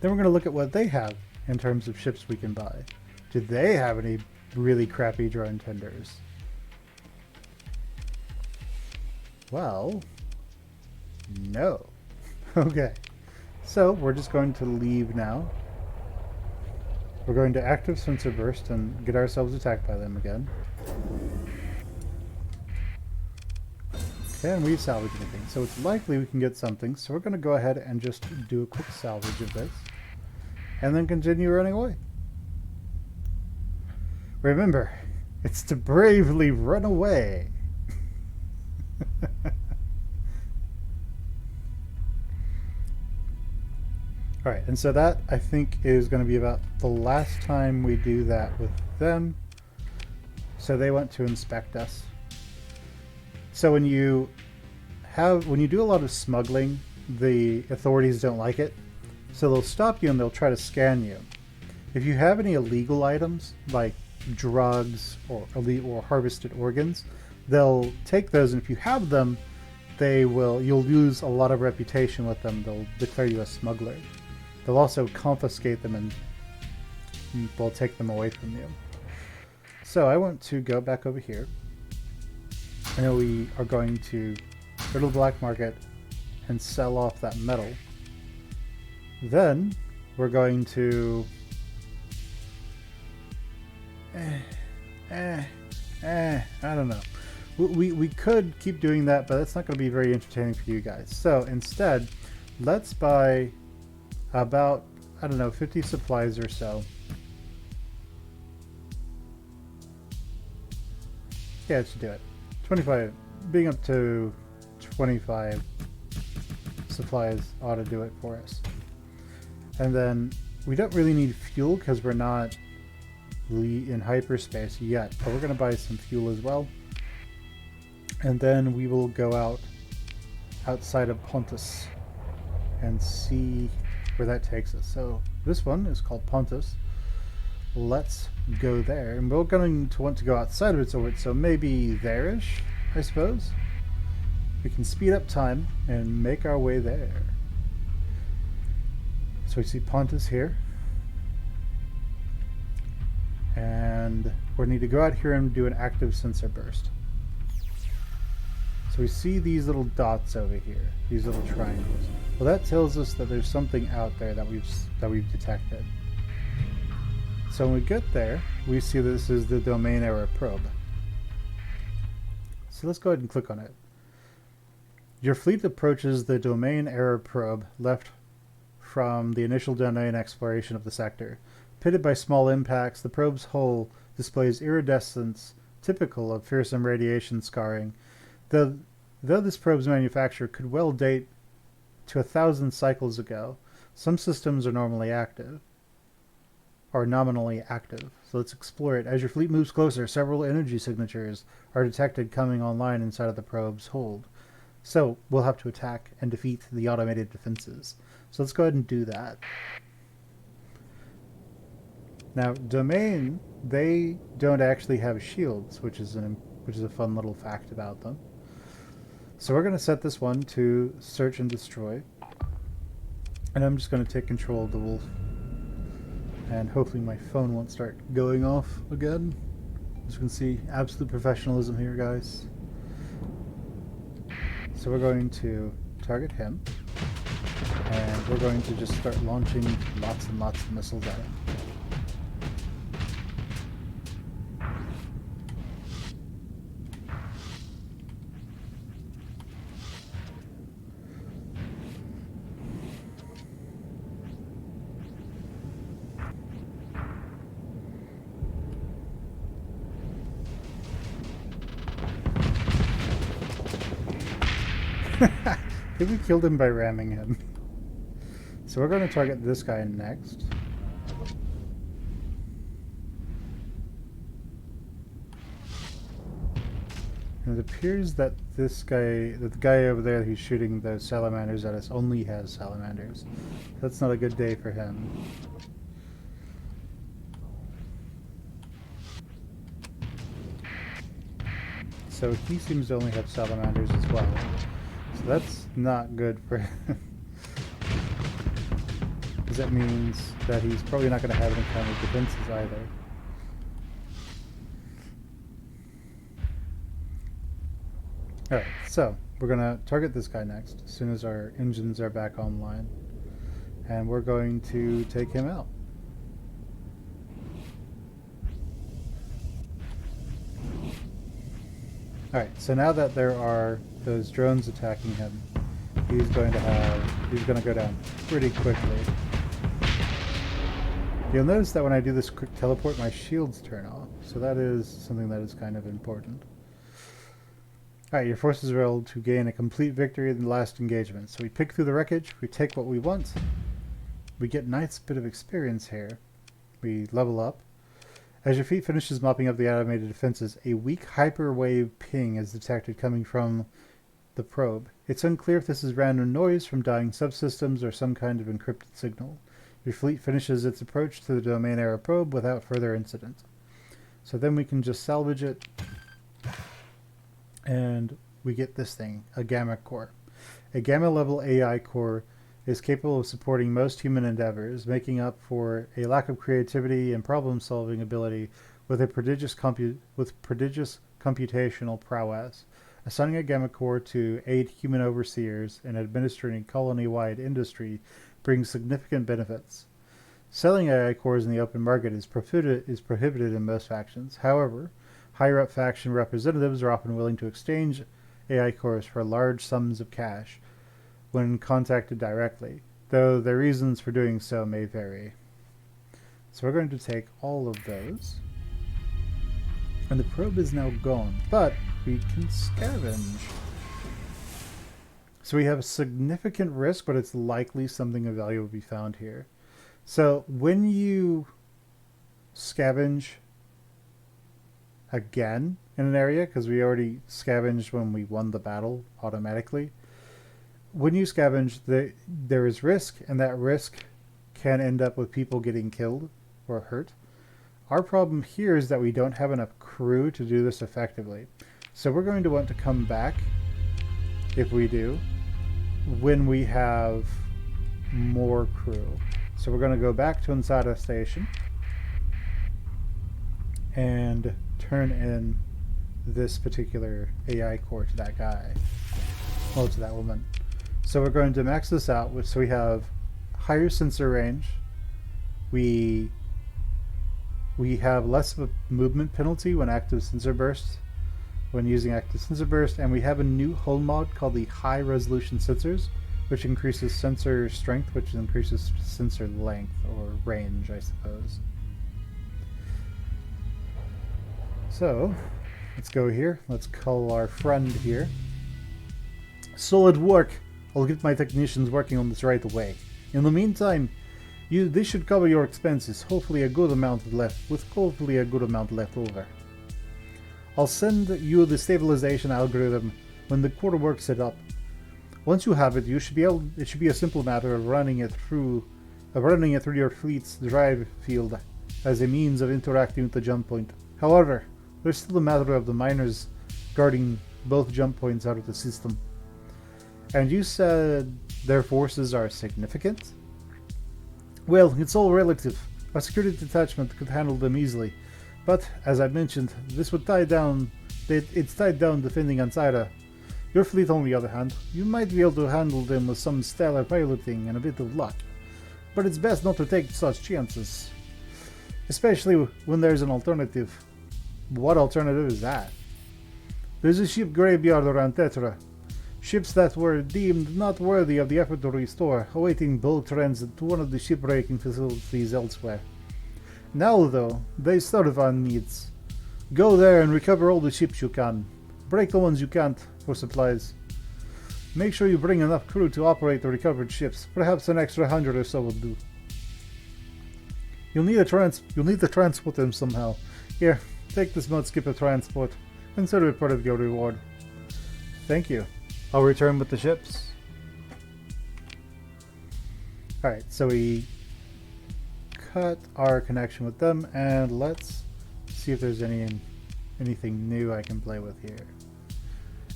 Then we're going to look at what they have in terms of ships we can buy. Do they have any really crappy drone tenders? Well, no. Okay. So we're just going to leave now. We're going to active sensor burst and get ourselves attacked by them again. Can we salvage anything? So it's likely we can get something, so we're going to go ahead and just do a quick salvage of this and then continue running away. Remember, it's to bravely run away. Alright, and so that, I think, is going to be about the last time we do that with them. So they went to inspect us. So when you do a lot of smuggling, the authorities don't like it. So they'll stop you and they'll try to scan you. If you have any illegal items, like drugs or harvested organs, they'll take those, and if you have them, you'll lose a lot of reputation with them. They'll declare you a smuggler. They'll also confiscate them and they'll take them away from you. So I want to go back over here. I know we are going to go to the black market and sell off that metal. Then we're going to I don't know. We could keep doing that, but that's not going to be very entertaining for you guys. So instead, let's buy about, I don't know, 50 supplies or so. Yeah, let's do it. 25, being up to 25 supplies ought to do it for us. And then we don't really need fuel because we're not in hyperspace yet, but we're going to buy some fuel as well. And then we will go outside of Pontus and see where that takes us. So this one is called Pontus. Let's go there, and we're going to want to go outside of its orbit, so maybe there-ish, I suppose. We can speed up time and make our way there. So we see Pontus here, and we need to go out here and do an active sensor burst. So we see these little dots over here, these little triangles. Well, that tells us that there's something out there that we've detected. So when we get there, we see that this is the domain error probe. So let's go ahead and click on it. Your fleet approaches the domain error probe left from the initial domain exploration of the sector. Pitted by small impacts, the probe's hull displays iridescence typical of fearsome radiation scarring. Though this probe's manufacture could well date to 1,000 cycles ago, some systems are nominally active. So let's explore it. As your fleet moves closer, several energy signatures are detected coming online inside of the probe's hold. So we'll have to attack and defeat the automated defenses. So let's go ahead and do that. Now, Domain, they don't actually have shields, which is a fun little fact about them. So we're going to set this one to search and destroy. And I'm just going to take control of the wolf. And hopefully my phone won't start going off again. As you can see, absolute professionalism here, guys. So we're going to target him. And we're going to just start launching lots and lots of missiles at him. I think we killed him by ramming him. So we're going to target this guy next. And it appears that the guy over there who's shooting those salamanders at us only has salamanders. That's not a good day for him. So he seems to only have salamanders as well. So that's not good for him. Because that means that he's probably not going to have any kind of defenses either. Alright, so we're going to target this guy next, as soon as our engines are back online. And we're going to take him out. Alright, so now that there are those drones attacking him, he's going to go down pretty quickly. You'll notice that when I do this quick teleport, my shields turn off. So that is something that is kind of important. Alright, your forces are able to gain a complete victory in the last engagement. So we pick through the wreckage, we take what we want, we get a nice bit of experience here. We level up. As your fleet finishes mopping up the automated defenses, a weak hyperwave ping is detected coming from the probe. It's unclear if this is random noise from dying subsystems or some kind of encrypted signal. Your fleet finishes its approach to the domain era probe without further incident. So then we can just salvage it, and we get this thing, a Gamma core. A Gamma level AI core is capable of supporting most human endeavors, making up for a lack of creativity and problem-solving ability with a prodigious computational prowess. Assigning a Gamma core to aid human overseers in administering colony-wide industry brings significant benefits. Selling AI cores in the open market is prohibited in most factions. However, higher-up faction representatives are often willing to exchange AI cores for large sums of cash when contacted directly, though their reasons for doing so may vary. So we're going to take all of those. And the probe is now gone, but we can scavenge. So we have a significant risk, but it's likely something of value will be found here. So when you scavenge again in an area, because we already scavenged when we won the battle automatically, when you scavenge, there is risk, and that risk can end up with people getting killed or hurt. Our problem here is that we don't have enough crew to do this effectively. So we're going to want to come back, if we do, when we have more crew. So we're going to go back to inside a station and turn in this particular AI core to that guy. Well, to that woman. So we're going to max this out, so we have higher sensor range. We have less of a movement penalty when active sensor burst, when using active sensor burst, and we have a new hull mod called the high resolution sensors, which increases sensor strength, which increases sensor length or range, I suppose. So let's go here. Let's call our friend here. Solid work. I'll get my technicians working on this right away. In the meantime, this should cover your expenses. Hopefully a good amount left over. I'll send you the stabilization algorithm when the core works it up. Once you have it, it should be a simple matter of running it through your fleet's drive field as a means of interacting with the jump point. However, there's still the matter of the miners guarding both jump points out of the system. And you said their forces are significant? Well, it's all relative. A security detachment could handle them easily. But, as I mentioned, this would it's tied down defending Ansira. Your fleet, on the other hand, you might be able to handle them with some stellar piloting and a bit of luck. But it's best not to take such chances. Especially when there's an alternative. What alternative is that? There's a ship graveyard around Tetra. Ships that were deemed not worthy of the effort to restore, awaiting bulk transit to one of the shipbreaking facilities elsewhere. Now, though, they serve our needs. Go there and recover all the ships you can. Break the ones you can't for supplies. Make sure you bring enough crew to operate the recovered ships. Perhaps an extra 100 or so will do. You'll need to transport them somehow. Here, take this mud skipper transport. Consider it part of your reward. Thank you. I'll return with the ships. Alright, so we cut our connection with them, and let's see if there's anything new I can play with here.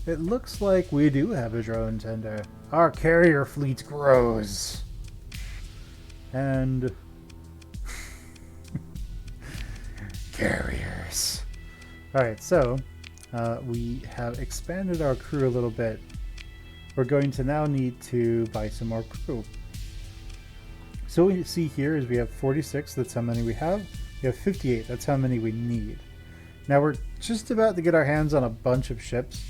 It looks like we do have a drone tender. Our carrier fleet grows. And carriers. Alright, so we have expanded our crew a little bit. We're going to now need to buy some more crew. So what you see here is we have 46, that's how many we have. We have 58, that's how many we need. Now we're just about to get our hands on a bunch of ships,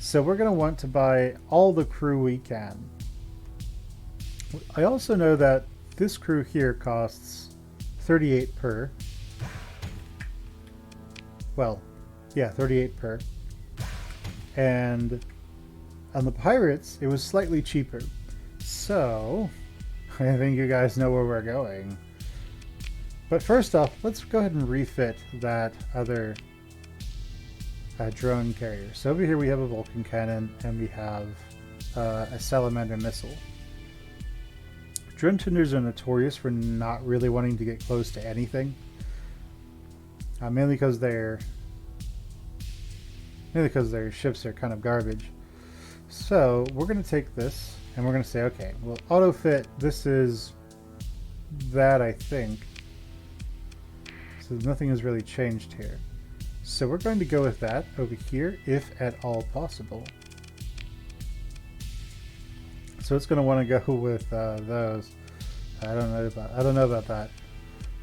so we're going to want to buy all the crew we can. I also know that this crew here costs 38 per. Well, yeah, 38 per. And on the pirates, it was slightly cheaper. So, I think you guys know where we're going. But first off, let's go ahead and refit that other drone carrier. So over here we have a Vulcan cannon and we have a salamander missile. Drone tenders are notorious for not really wanting to get close to anything. Mainly because their ships are kind of garbage. So we're going to take this and we're going to say, okay, well, auto fit, this is that, I think. So nothing has really changed here. So we're going to go with that over here, if at all possible. So it's going to want to go with those. I don't know about that.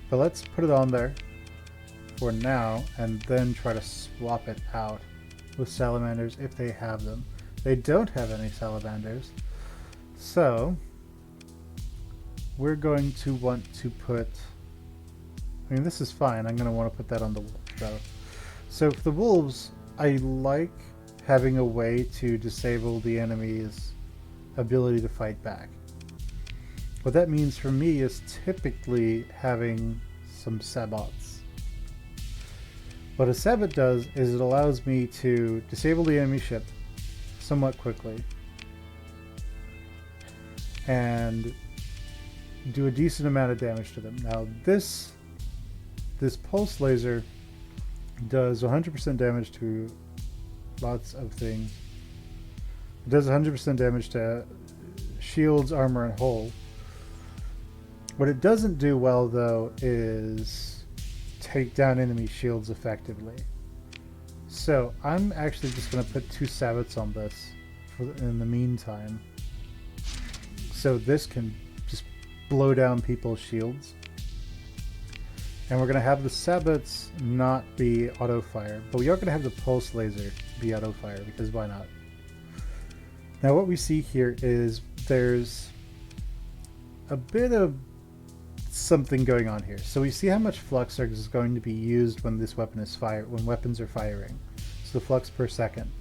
But let's put it on there for now, and then try to swap it out with salamanders if they have them. They don't have any salamanders, so we're going to want to put. I mean, this is fine. I'm going to want to put that on the wolf though. So for the wolves, I like having a way to disable the enemy's ability to fight back. What that means for me is typically having some sabots. What a sabot does is it allows me to disable the enemy ship somewhat quickly and do a decent amount of damage to them. Now this pulse laser does 100% damage to lots of things. It does 100% damage to shields, armor, and hull. What it doesn't do well though is take down enemy shields effectively. So I'm actually just going to put 2 sabots on this in the meantime. So this can just blow down people's shields. And we're going to have the sabots not be auto fire, but we are going to have the pulse laser be auto fire, because why not? Now what we see here is there's a bit of something going on here. So we see how much flux is going to be used when this weapon is fired, when weapons are firing. So the flux per second.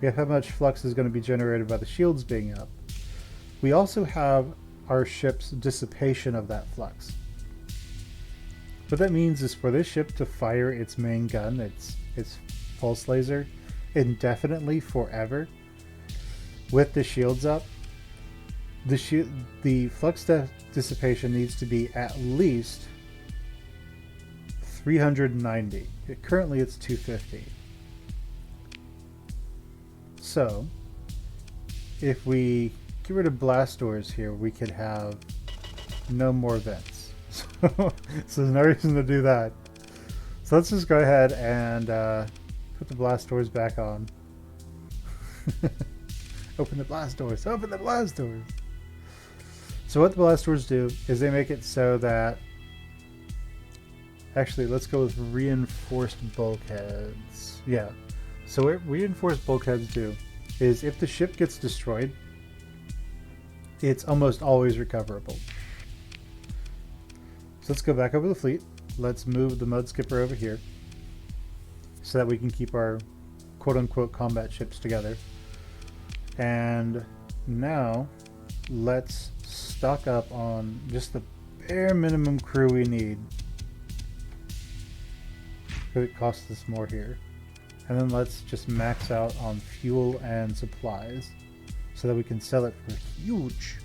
We have how much flux is going to be generated by the shields being up. We also have our ship's dissipation of that flux. What that means is for this ship to fire its main gun, its pulse laser, indefinitely forever, with the shields up, the flux dissipation needs to be at least 390. Currently it's 250. So if we get rid of blast doors here, we could have no more vents. So there's no reason to do that. So let's just go ahead and put the blast doors back on. Open the blast doors. Open the blast doors. So what the blast doors do is they make it so that... Actually, let's go with reinforced bulkheads. Yeah. So what reinforced bulkheads do is if the ship gets destroyed, it's almost always recoverable. So let's go back over the fleet. Let's move the mud skipper over here so that we can keep our quote-unquote combat ships together. And now let's stock up on just the bare minimum crew we need. It costs us more here. And then let's just max out on fuel and supplies so that we can sell it for huge.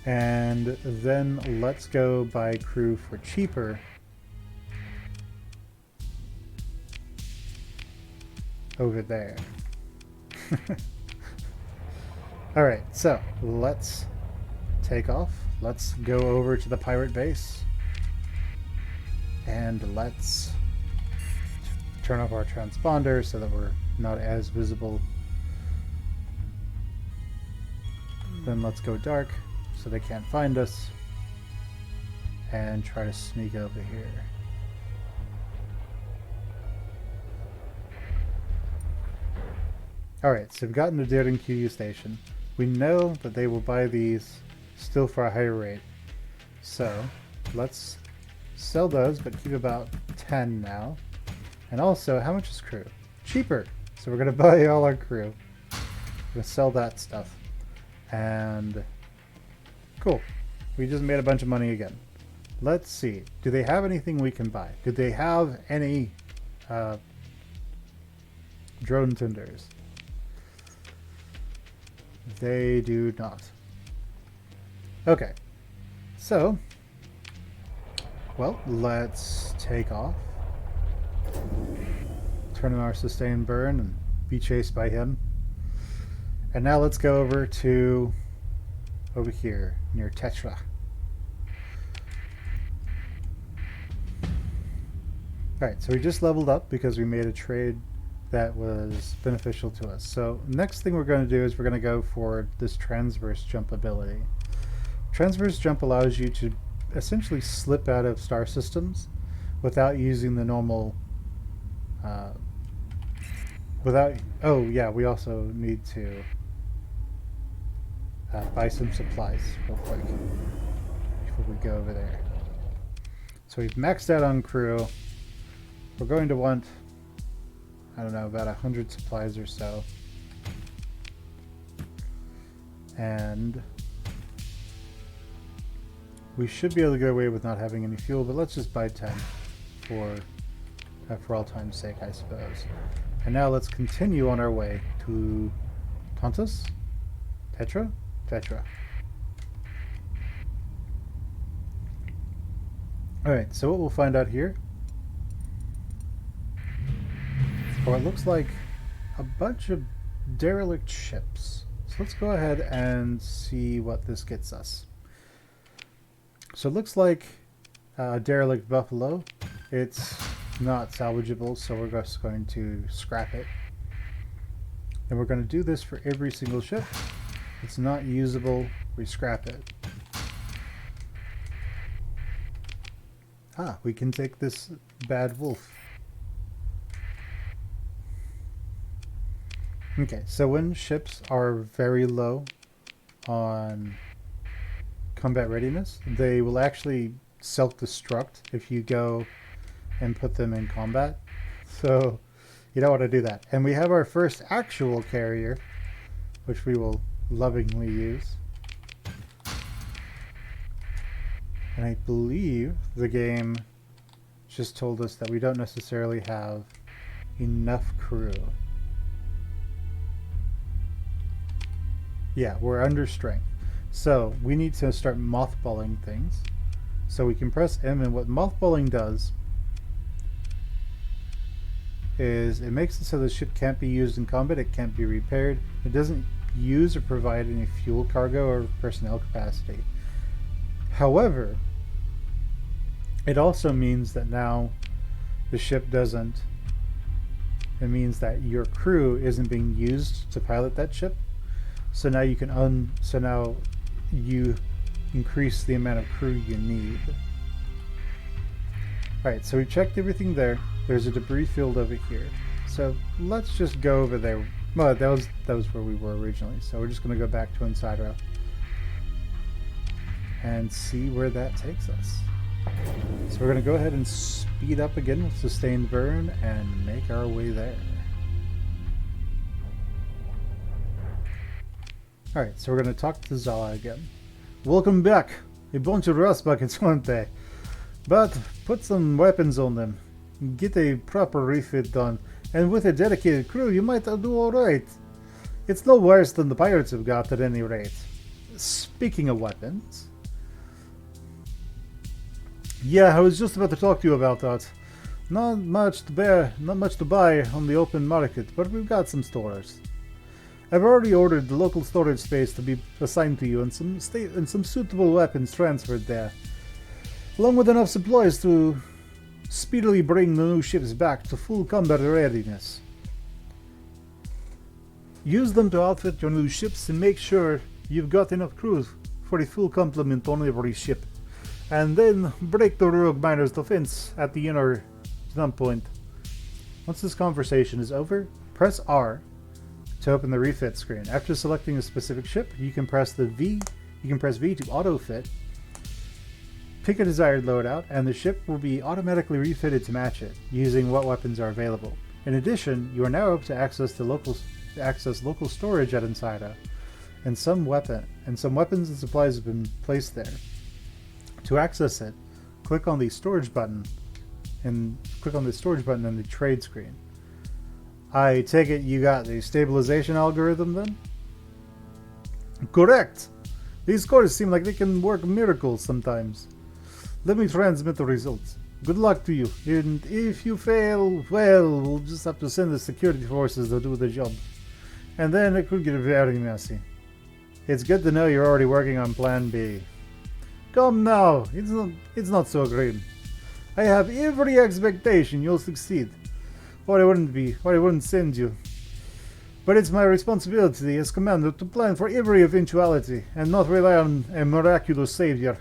And then let's go buy crew for cheaper. Over there. Alright, so let's take off. Let's go over to the pirate base. And let's turn off our transponder so that we're not as visible. Then let's go dark so they can't find us. And try to sneak over here. Alright, so we've gotten to Daring QU station. We know that they will buy these still for a higher rate. So let's sell those, but keep about 10 now. And also, how much is crew? Cheaper. So we're going to buy all our crew. We're going to sell that stuff. And cool. We just made a bunch of money again. Let's see. Do they have anything we can buy? Do they have any drone tenders? They do not. Okay. So, well, let's take off. Turn on our sustain burn and be chased by him. And now let's go over here near Tetra. Alright, so we just leveled up because we made a trade that was beneficial to us. So next thing we're going to do is we're going to go for this transverse jump ability. Transverse jump allows you to essentially slip out of star systems without using the normal oh yeah, we also need to buy some supplies real quick before we go over there. So we've maxed out on crew. We're going to want, I don't know, about 100 supplies or so. And we should be able to get away with not having any fuel, but let's just buy 10 for all time's sake, I suppose. And now let's continue on our way to Tontus? Tetra? Tetra. Alright, so what we'll find out here, it looks like a bunch of derelict ships. So let's go ahead and see what this gets us. So it looks like a derelict buffalo. It's not salvageable, so we're just going to scrap it. And we're going to do this for every single ship. It's not usable, we scrap it. Ah, we can take this bad wolf. Okay, so when ships are very low on combat readiness, they will actually self-destruct if you go and put them in combat. So you don't want to do that. And we have our first actual carrier, which we will lovingly use. And I believe the game just told us that we don't necessarily have enough crew. Yeah, we're under strength. So we need to start mothballing things. So we can press M, and what mothballing does is it makes it so the ship can't be used in combat, it can't be repaired, it doesn't use or provide any fuel cargo or personnel capacity. However, it also means that now the ship doesn't, it means that your crew isn't being used to pilot that ship. So now you can so now you increase the amount of crew you need. Alright, so we checked everything there. There's a debris field over here. So let's just go over there. Well, that was where we were originally. So we're just going to go back to Insidero and see where that takes us. So we're going to go ahead and speed up again with sustained burn and make our way there. Alright, so we're going to talk to Zala again. Welcome back. A bunch of rust buckets, weren't they? But put some weapons on them. Get a proper refit done. And with a dedicated crew, you might do alright. It's no worse than the pirates have got at any rate. Speaking of weapons... Yeah, I was just about to talk to you about that. Not much to buy on the open market, but we've got some stores. I've already ordered the local storage space to be assigned to you and some suitable weapons transferred there, along with enough supplies to speedily bring the new ships back to full combat readiness. Use them to outfit your new ships and make sure you've got enough crews for a full complement on every ship. And then break the rogue miner's defense at the inner jump point. Once this conversation is over, press R to open the refit screen. After selecting a specific ship, you can press the V You can press V to auto-fit, pick a desired loadout, and the ship will be automatically refitted to match it, using what weapons are available. In addition, you are now able to access local storage at Insida, and some weapons and supplies have been placed there. To access it, click on the storage button in the trade screen. I take it you got the stabilization algorithm then? Correct! These cores seem like they can work miracles sometimes. Let me transmit the results. Good luck to you, and if you fail, well, we'll just have to send the security forces to do the job. And then it could get very messy. It's good to know you're already working on Plan B. Come now, it's not so grim. I have every expectation you'll succeed, or I wouldn't send you. But it's my responsibility as commander to plan for every eventuality and not rely on a miraculous savior.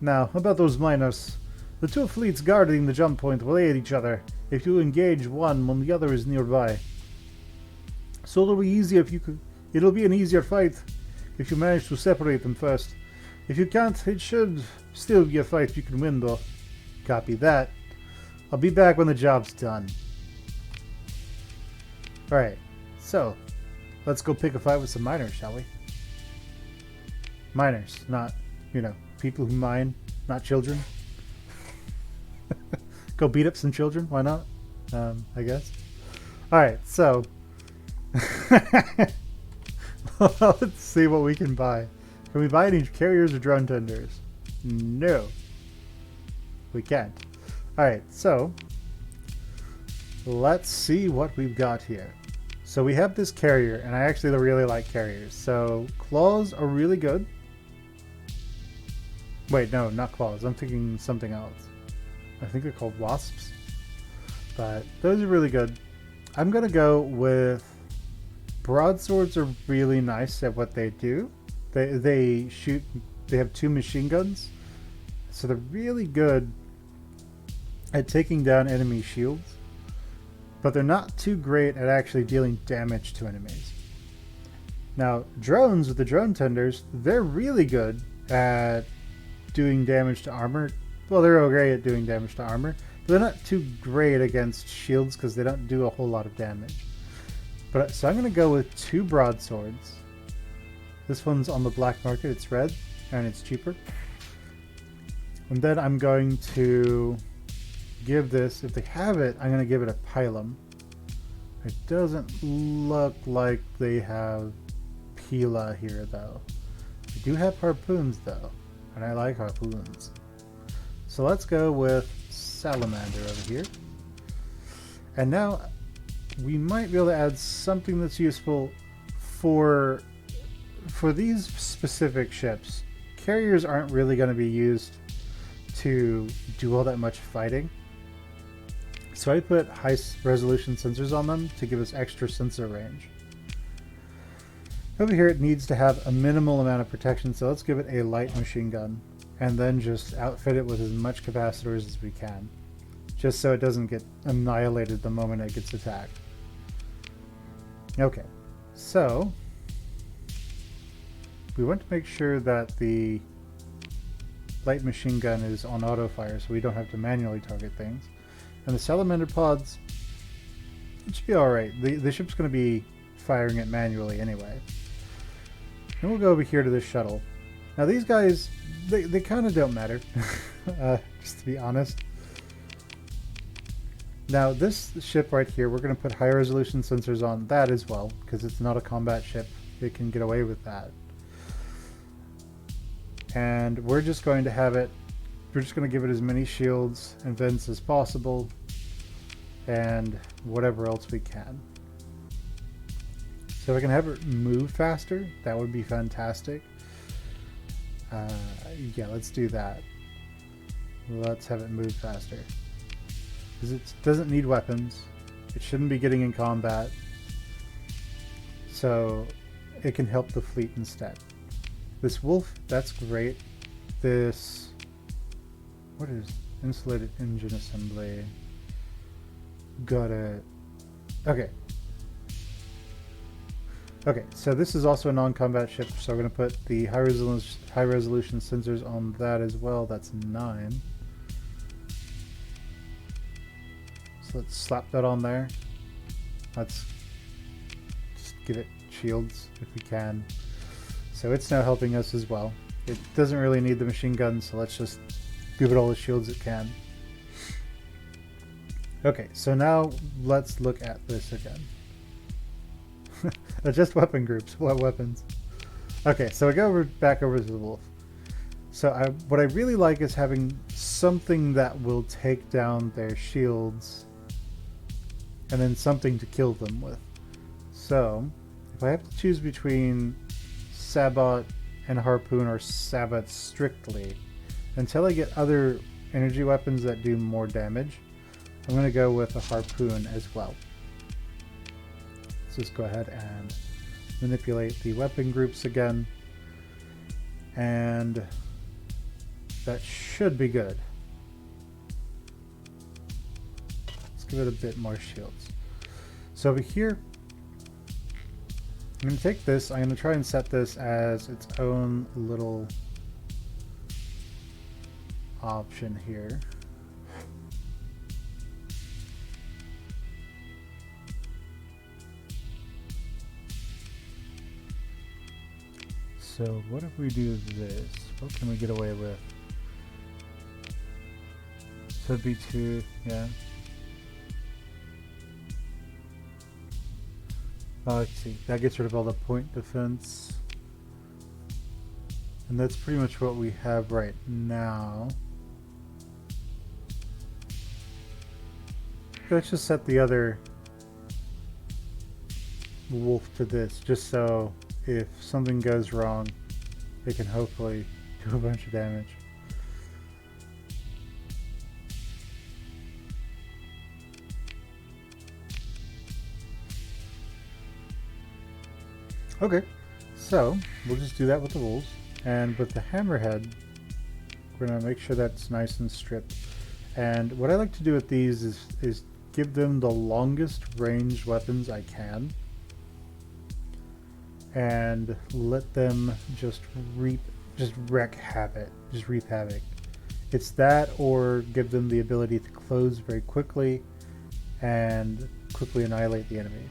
Now, about those miners. The two fleets guarding the jump point will aid each other if you engage one when the other is nearby. So it'll be an easier fight if you manage to separate them first. If you can't, it should still be a fight you can win though. Copy that. I'll be back when the job's done. Alright, so let's go pick a fight with some miners, shall we? Miners, not, people who mine, not children. Go beat up some children, why not? I guess. Alright, so let's see what we can buy. Can we buy any carriers or drone tenders? No. We can't. Alright, so let's see what we've got here. So we have this carrier, and I actually really like carriers. So claws are really good. Wait, no, not claws. I'm thinking something else. I think they're called wasps. But those are really good. I'm going to go with broadswords are really nice at what they do. They have 2 machine guns. So they're really good at taking down enemy shields. But they're not too great at actually dealing damage to enemies. Now, drones with the drone tenders, they're really good at doing damage to armor. Well, they're okay at doing damage to armor, but they're not too great against shields because they don't do a whole lot of damage. But so I'm going to go with 2 broadswords. This one's on the black market, it's red, and it's cheaper. And then I'm going to give this, if they have it, I'm going to give it a pilum. It doesn't look like they have Pila here though. They do have harpoons though, and I like harpoons. So let's go with salamander over here. And now we might be able to add something that's useful for these specific ships. Carriers aren't really going to be used to do all that much fighting. So I put high resolution sensors on them to give us extra sensor range. Over here it needs to have a minimal amount of protection, so let's give it a light machine gun and then just outfit it with as much capacitors as we can, just so it doesn't get annihilated the moment it gets attacked. Okay, so we want to make sure that the light machine gun is on auto fire so we don't have to manually target things. And the salamander pods, it should be alright. The ship's going to be firing it manually anyway. And we'll go over here to this shuttle. Now these guys, they kind of don't matter, just to be honest. Now this ship right here, we're going to put high resolution sensors on that as well, because it's not a combat ship. It can get away with that. And we're just going to have it, we're just going to give it as many shields and vents as possible, and whatever else we can. So if I can have it move faster, that would be fantastic. Yeah, let's do that. Let's have it move faster. Because it doesn't need weapons. It shouldn't be getting in combat. So it can help the fleet instead. This wolf, that's great. This, what is insulated engine assembly? Got it. Okay. Okay, so this is also a non-combat ship, so we're going to put the high resolution sensors on that as well. That's 9. So let's slap that on there. Let's just give it shields if we can. So it's now helping us as well. It doesn't really need the machine gun, so let's just give it all the shields it can. Okay, so now let's look at this again. Just weapon groups. What weapons? Okay, so I go back over to the wolf. So what I really like is having something that will take down their shields and then something to kill them with. So if I have to choose between Sabot and Harpoon or Sabot strictly, until I get other energy weapons that do more damage, I'm going to go with a Harpoon as well. Let's just go ahead and manipulate the weapon groups again, and that should be good. Let's give it a bit more shields. So over here, I'm going to take this, I'm going to try and set this as its own little option here. So what if we do this? What can we get away with? So it'd be 2, yeah. Let's see, that gets rid of all the point defense. And that's pretty much what we have right now. Let's just set the other wolf to this, just so if something goes wrong, it can hopefully do a bunch of damage. Okay, so we'll just do that with the wolves, and with the hammerhead, we're going to make sure that's nice and stripped. And what I like to do with these is give them the longest range weapons I can, and let them just wreak havoc. It's that, or give them the ability to close very quickly and quickly annihilate the enemy.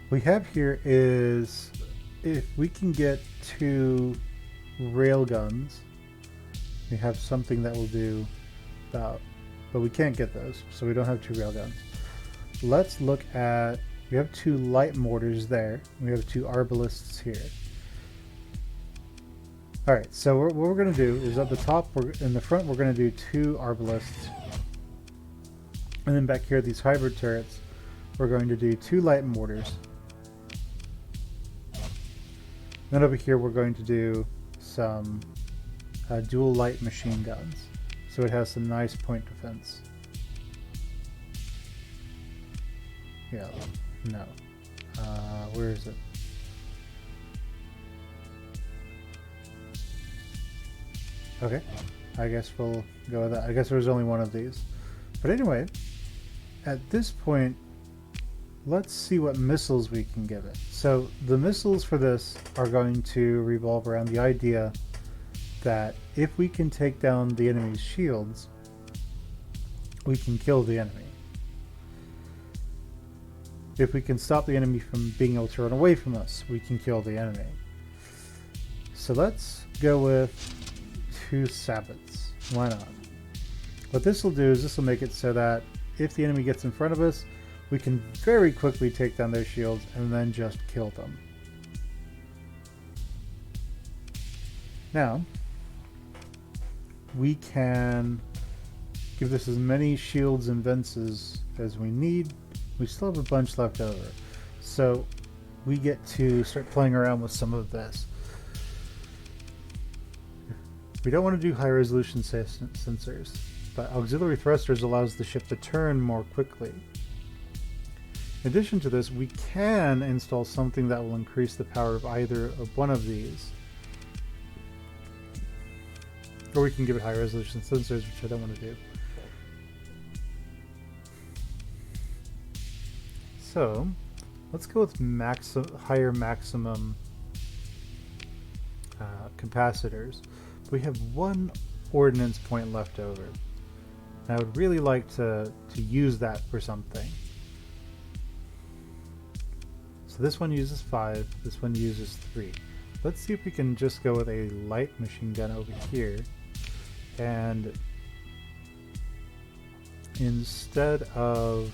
What we have here is, if we can get 2 railguns, we have something that will do about, but we can't get those, so we don't have 2 railguns. Let's look at, we have 2 light mortars there, we have 2 arbalists here. Alright, so what we're going to do is at the top, in the front, we're going to do 2 arbalists. And then back here, these hybrid turrets, we're going to do 2 light mortars. Then over here, we're going to do some dual light machine guns. So it has some nice point defense. Yeah, no. Where is it? Okay, I guess we'll go with that. I guess there's only one of these. But anyway, at this point, let's see what missiles we can give it. So the missiles for this are going to revolve around the idea that if we can take down the enemy's shields, we can kill the enemy. If we can stop the enemy from being able to run away from us, we can kill the enemy. So let's go with 2 sabots. Why not? What this will do is this will make it so that if the enemy gets in front of us, we can very quickly take down their shields and then just kill them. Now, we can give this as many shields and vents as we need. We still have a bunch left over. So we get to start playing around with some of this. We don't want to do high resolution sensors, but auxiliary thrusters allows the ship to turn more quickly. In addition to this, we can install something that will increase the power of either of one of these. Or we can give it high resolution sensors, which I don't want to do. So, Let's go with higher maximum capacitors. We have one ordnance point left over. I would really like to use that for something. So this one uses 5, this one uses 3. Let's see if we can just go with a light machine gun over here, and instead of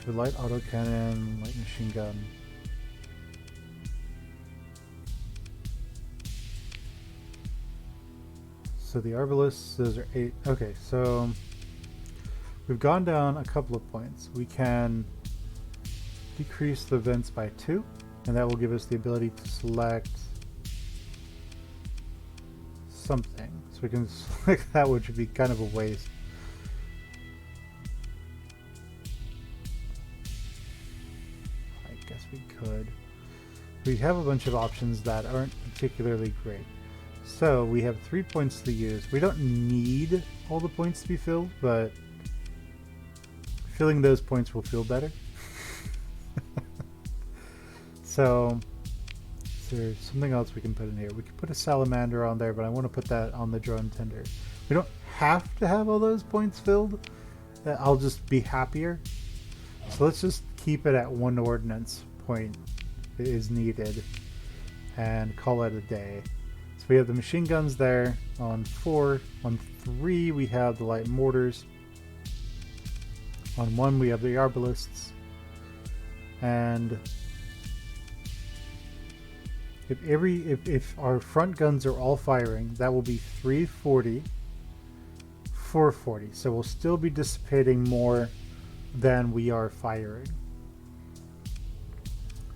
light autocannon, light machine gun. So the arbalists, those are 8. Okay, so we've gone down a couple of points. We can decrease the vents by 2, and that will give us the ability to select something. So we can select that, which would be kind of a waste. I guess we could. We have a bunch of options that aren't particularly great. So we have 3 points to use. We don't need all the points to be filled, but filling those points will feel better. So there's something else we can put in here. We could put a salamander on there, but I want to put that on the drone tender. We don't have to have all those points filled. I'll just be happier. So let's just keep it at 1 ordnance point is needed and call it a day. So we have the machine guns there on 4. On 3 we have the light mortars. On 1 we have the arbalists. And if our front guns are all firing, that will be 340, 440. So we'll still be dissipating more than we are firing.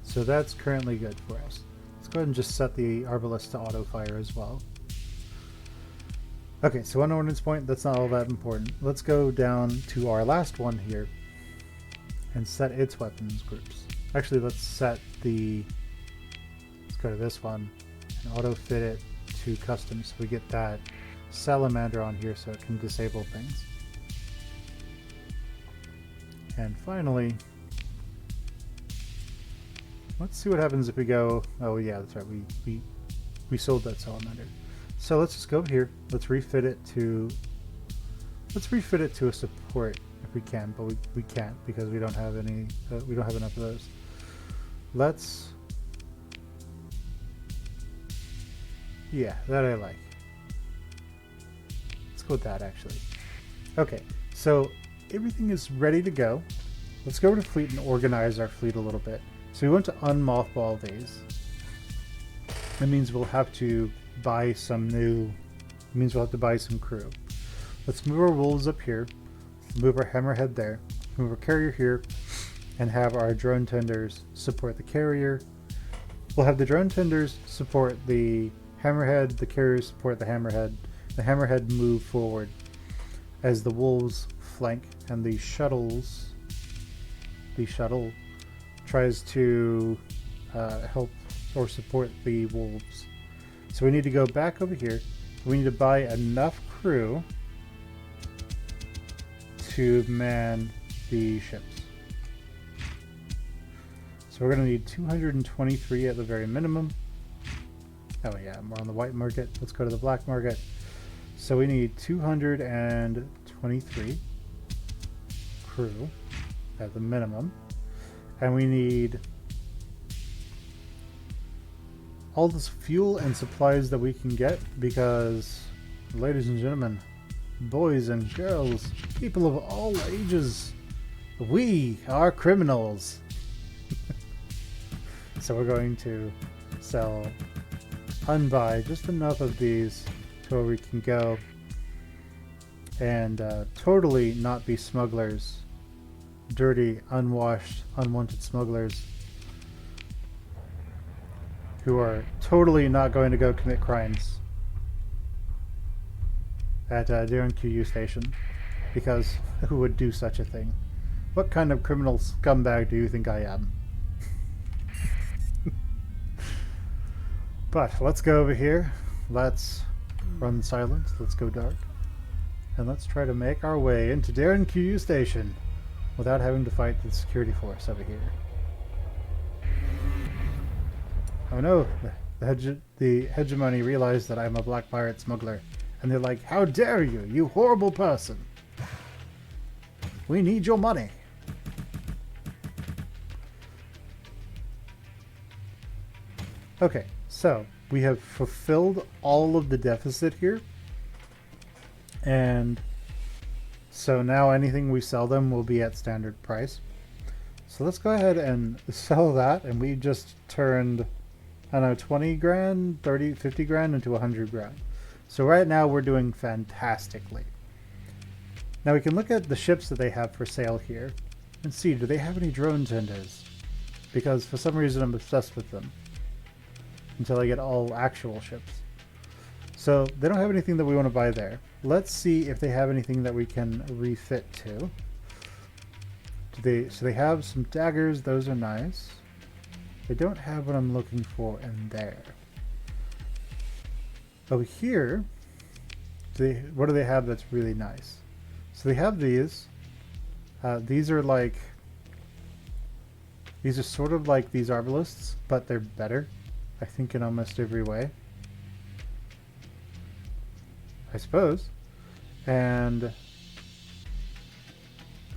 So that's currently good for us. Let's go ahead and just set the arbalist to auto fire as well. Okay, so 1 ordnance point, that's not all that important. Let's go down to our last one here and set its weapons groups. Actually, let's set the, let's go to this one and auto fit it to custom so we get that salamander on here so it can disable things. And finally, let's see what happens if we go, oh yeah, that's right, we sold that salamander. So let's just go here, let's refit it to a support if we can, but we can't because we don't have any, we don't have enough of those. Let's, yeah, that I like. Let's go with that actually. Okay, so everything is ready to go. Let's go to fleet and organize our fleet a little bit. So we want to unmothball these. That means we'll have to buy some new, means we'll have to buy some crew. Let's move our wolves up here, move our hammerhead there, move our carrier here, and have our drone tenders support the carrier. We'll have the drone tenders support the hammerhead, the carriers support the hammerhead move forward as the wolves flank, and the shuttle tries to help or support the wolves. So we need to go back over here. We need to buy enough crew to man the ships. So we're going to need 223 at the very minimum. Oh yeah, we're on the white market. Let's go to the black market. So we need 223 crew at the minimum. And we need all this fuel and supplies that we can get because, ladies and gentlemen, boys and girls, people of all ages, we are criminals. So we're going to unbuy just enough of these to where we can go and totally not be smugglers. Dirty, unwashed, unwanted smugglers who are totally not going to go commit crimes at Darren QU station, because who would do such a thing? What kind of criminal scumbag do you think I am? But let's go over here, let's run silent, let's go dark, and let's try to make our way into Darren QU station. without having to fight the security force over here. Oh no, the hegemony realized that I'm a black pirate smuggler, and they're like, how dare you, you horrible person! We need your money! Okay, so we have fulfilled all of the deficit here, and so now anything we sell them will be at standard price. So let's go ahead and sell that, and we just turned, I don't know, 20 grand, 30, 50 grand into 100 grand. So right now we're doing fantastically. Now we can look at the ships that they have for sale here and see, do they have any drone tenders? Because for some reason I'm obsessed with them until I get all actual ships. So they don't have anything that we want to buy there. Let's see if they have anything that we can refit to. So they have some daggers, those are nice. They don't have what I'm looking for in there. Over here, what do they have that's really nice? So they have these. These are sort of like these arbalists, but they're better, I think, in almost every way, I suppose. But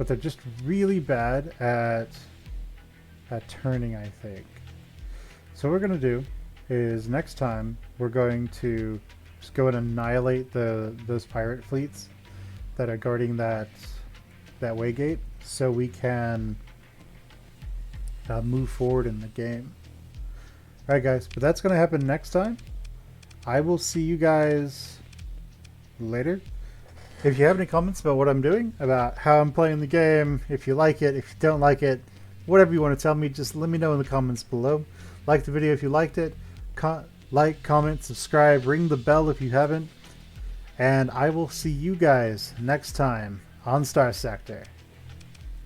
they're just really bad at turning, I think. So what we're going to do is next time we're going to just go and annihilate those pirate fleets that are guarding that waygate, so we can move forward in the game. Alright guys, but that's going to happen next time. I will see you guys later. If you have any comments about what I'm doing, about how I'm playing the game, if you like it, if you don't like it, whatever you want to tell me, just let me know in the comments below. Like the video if you liked it, like, comment, subscribe, ring the bell if you haven't, and I will see you guys next time on Starsector.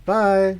Bye!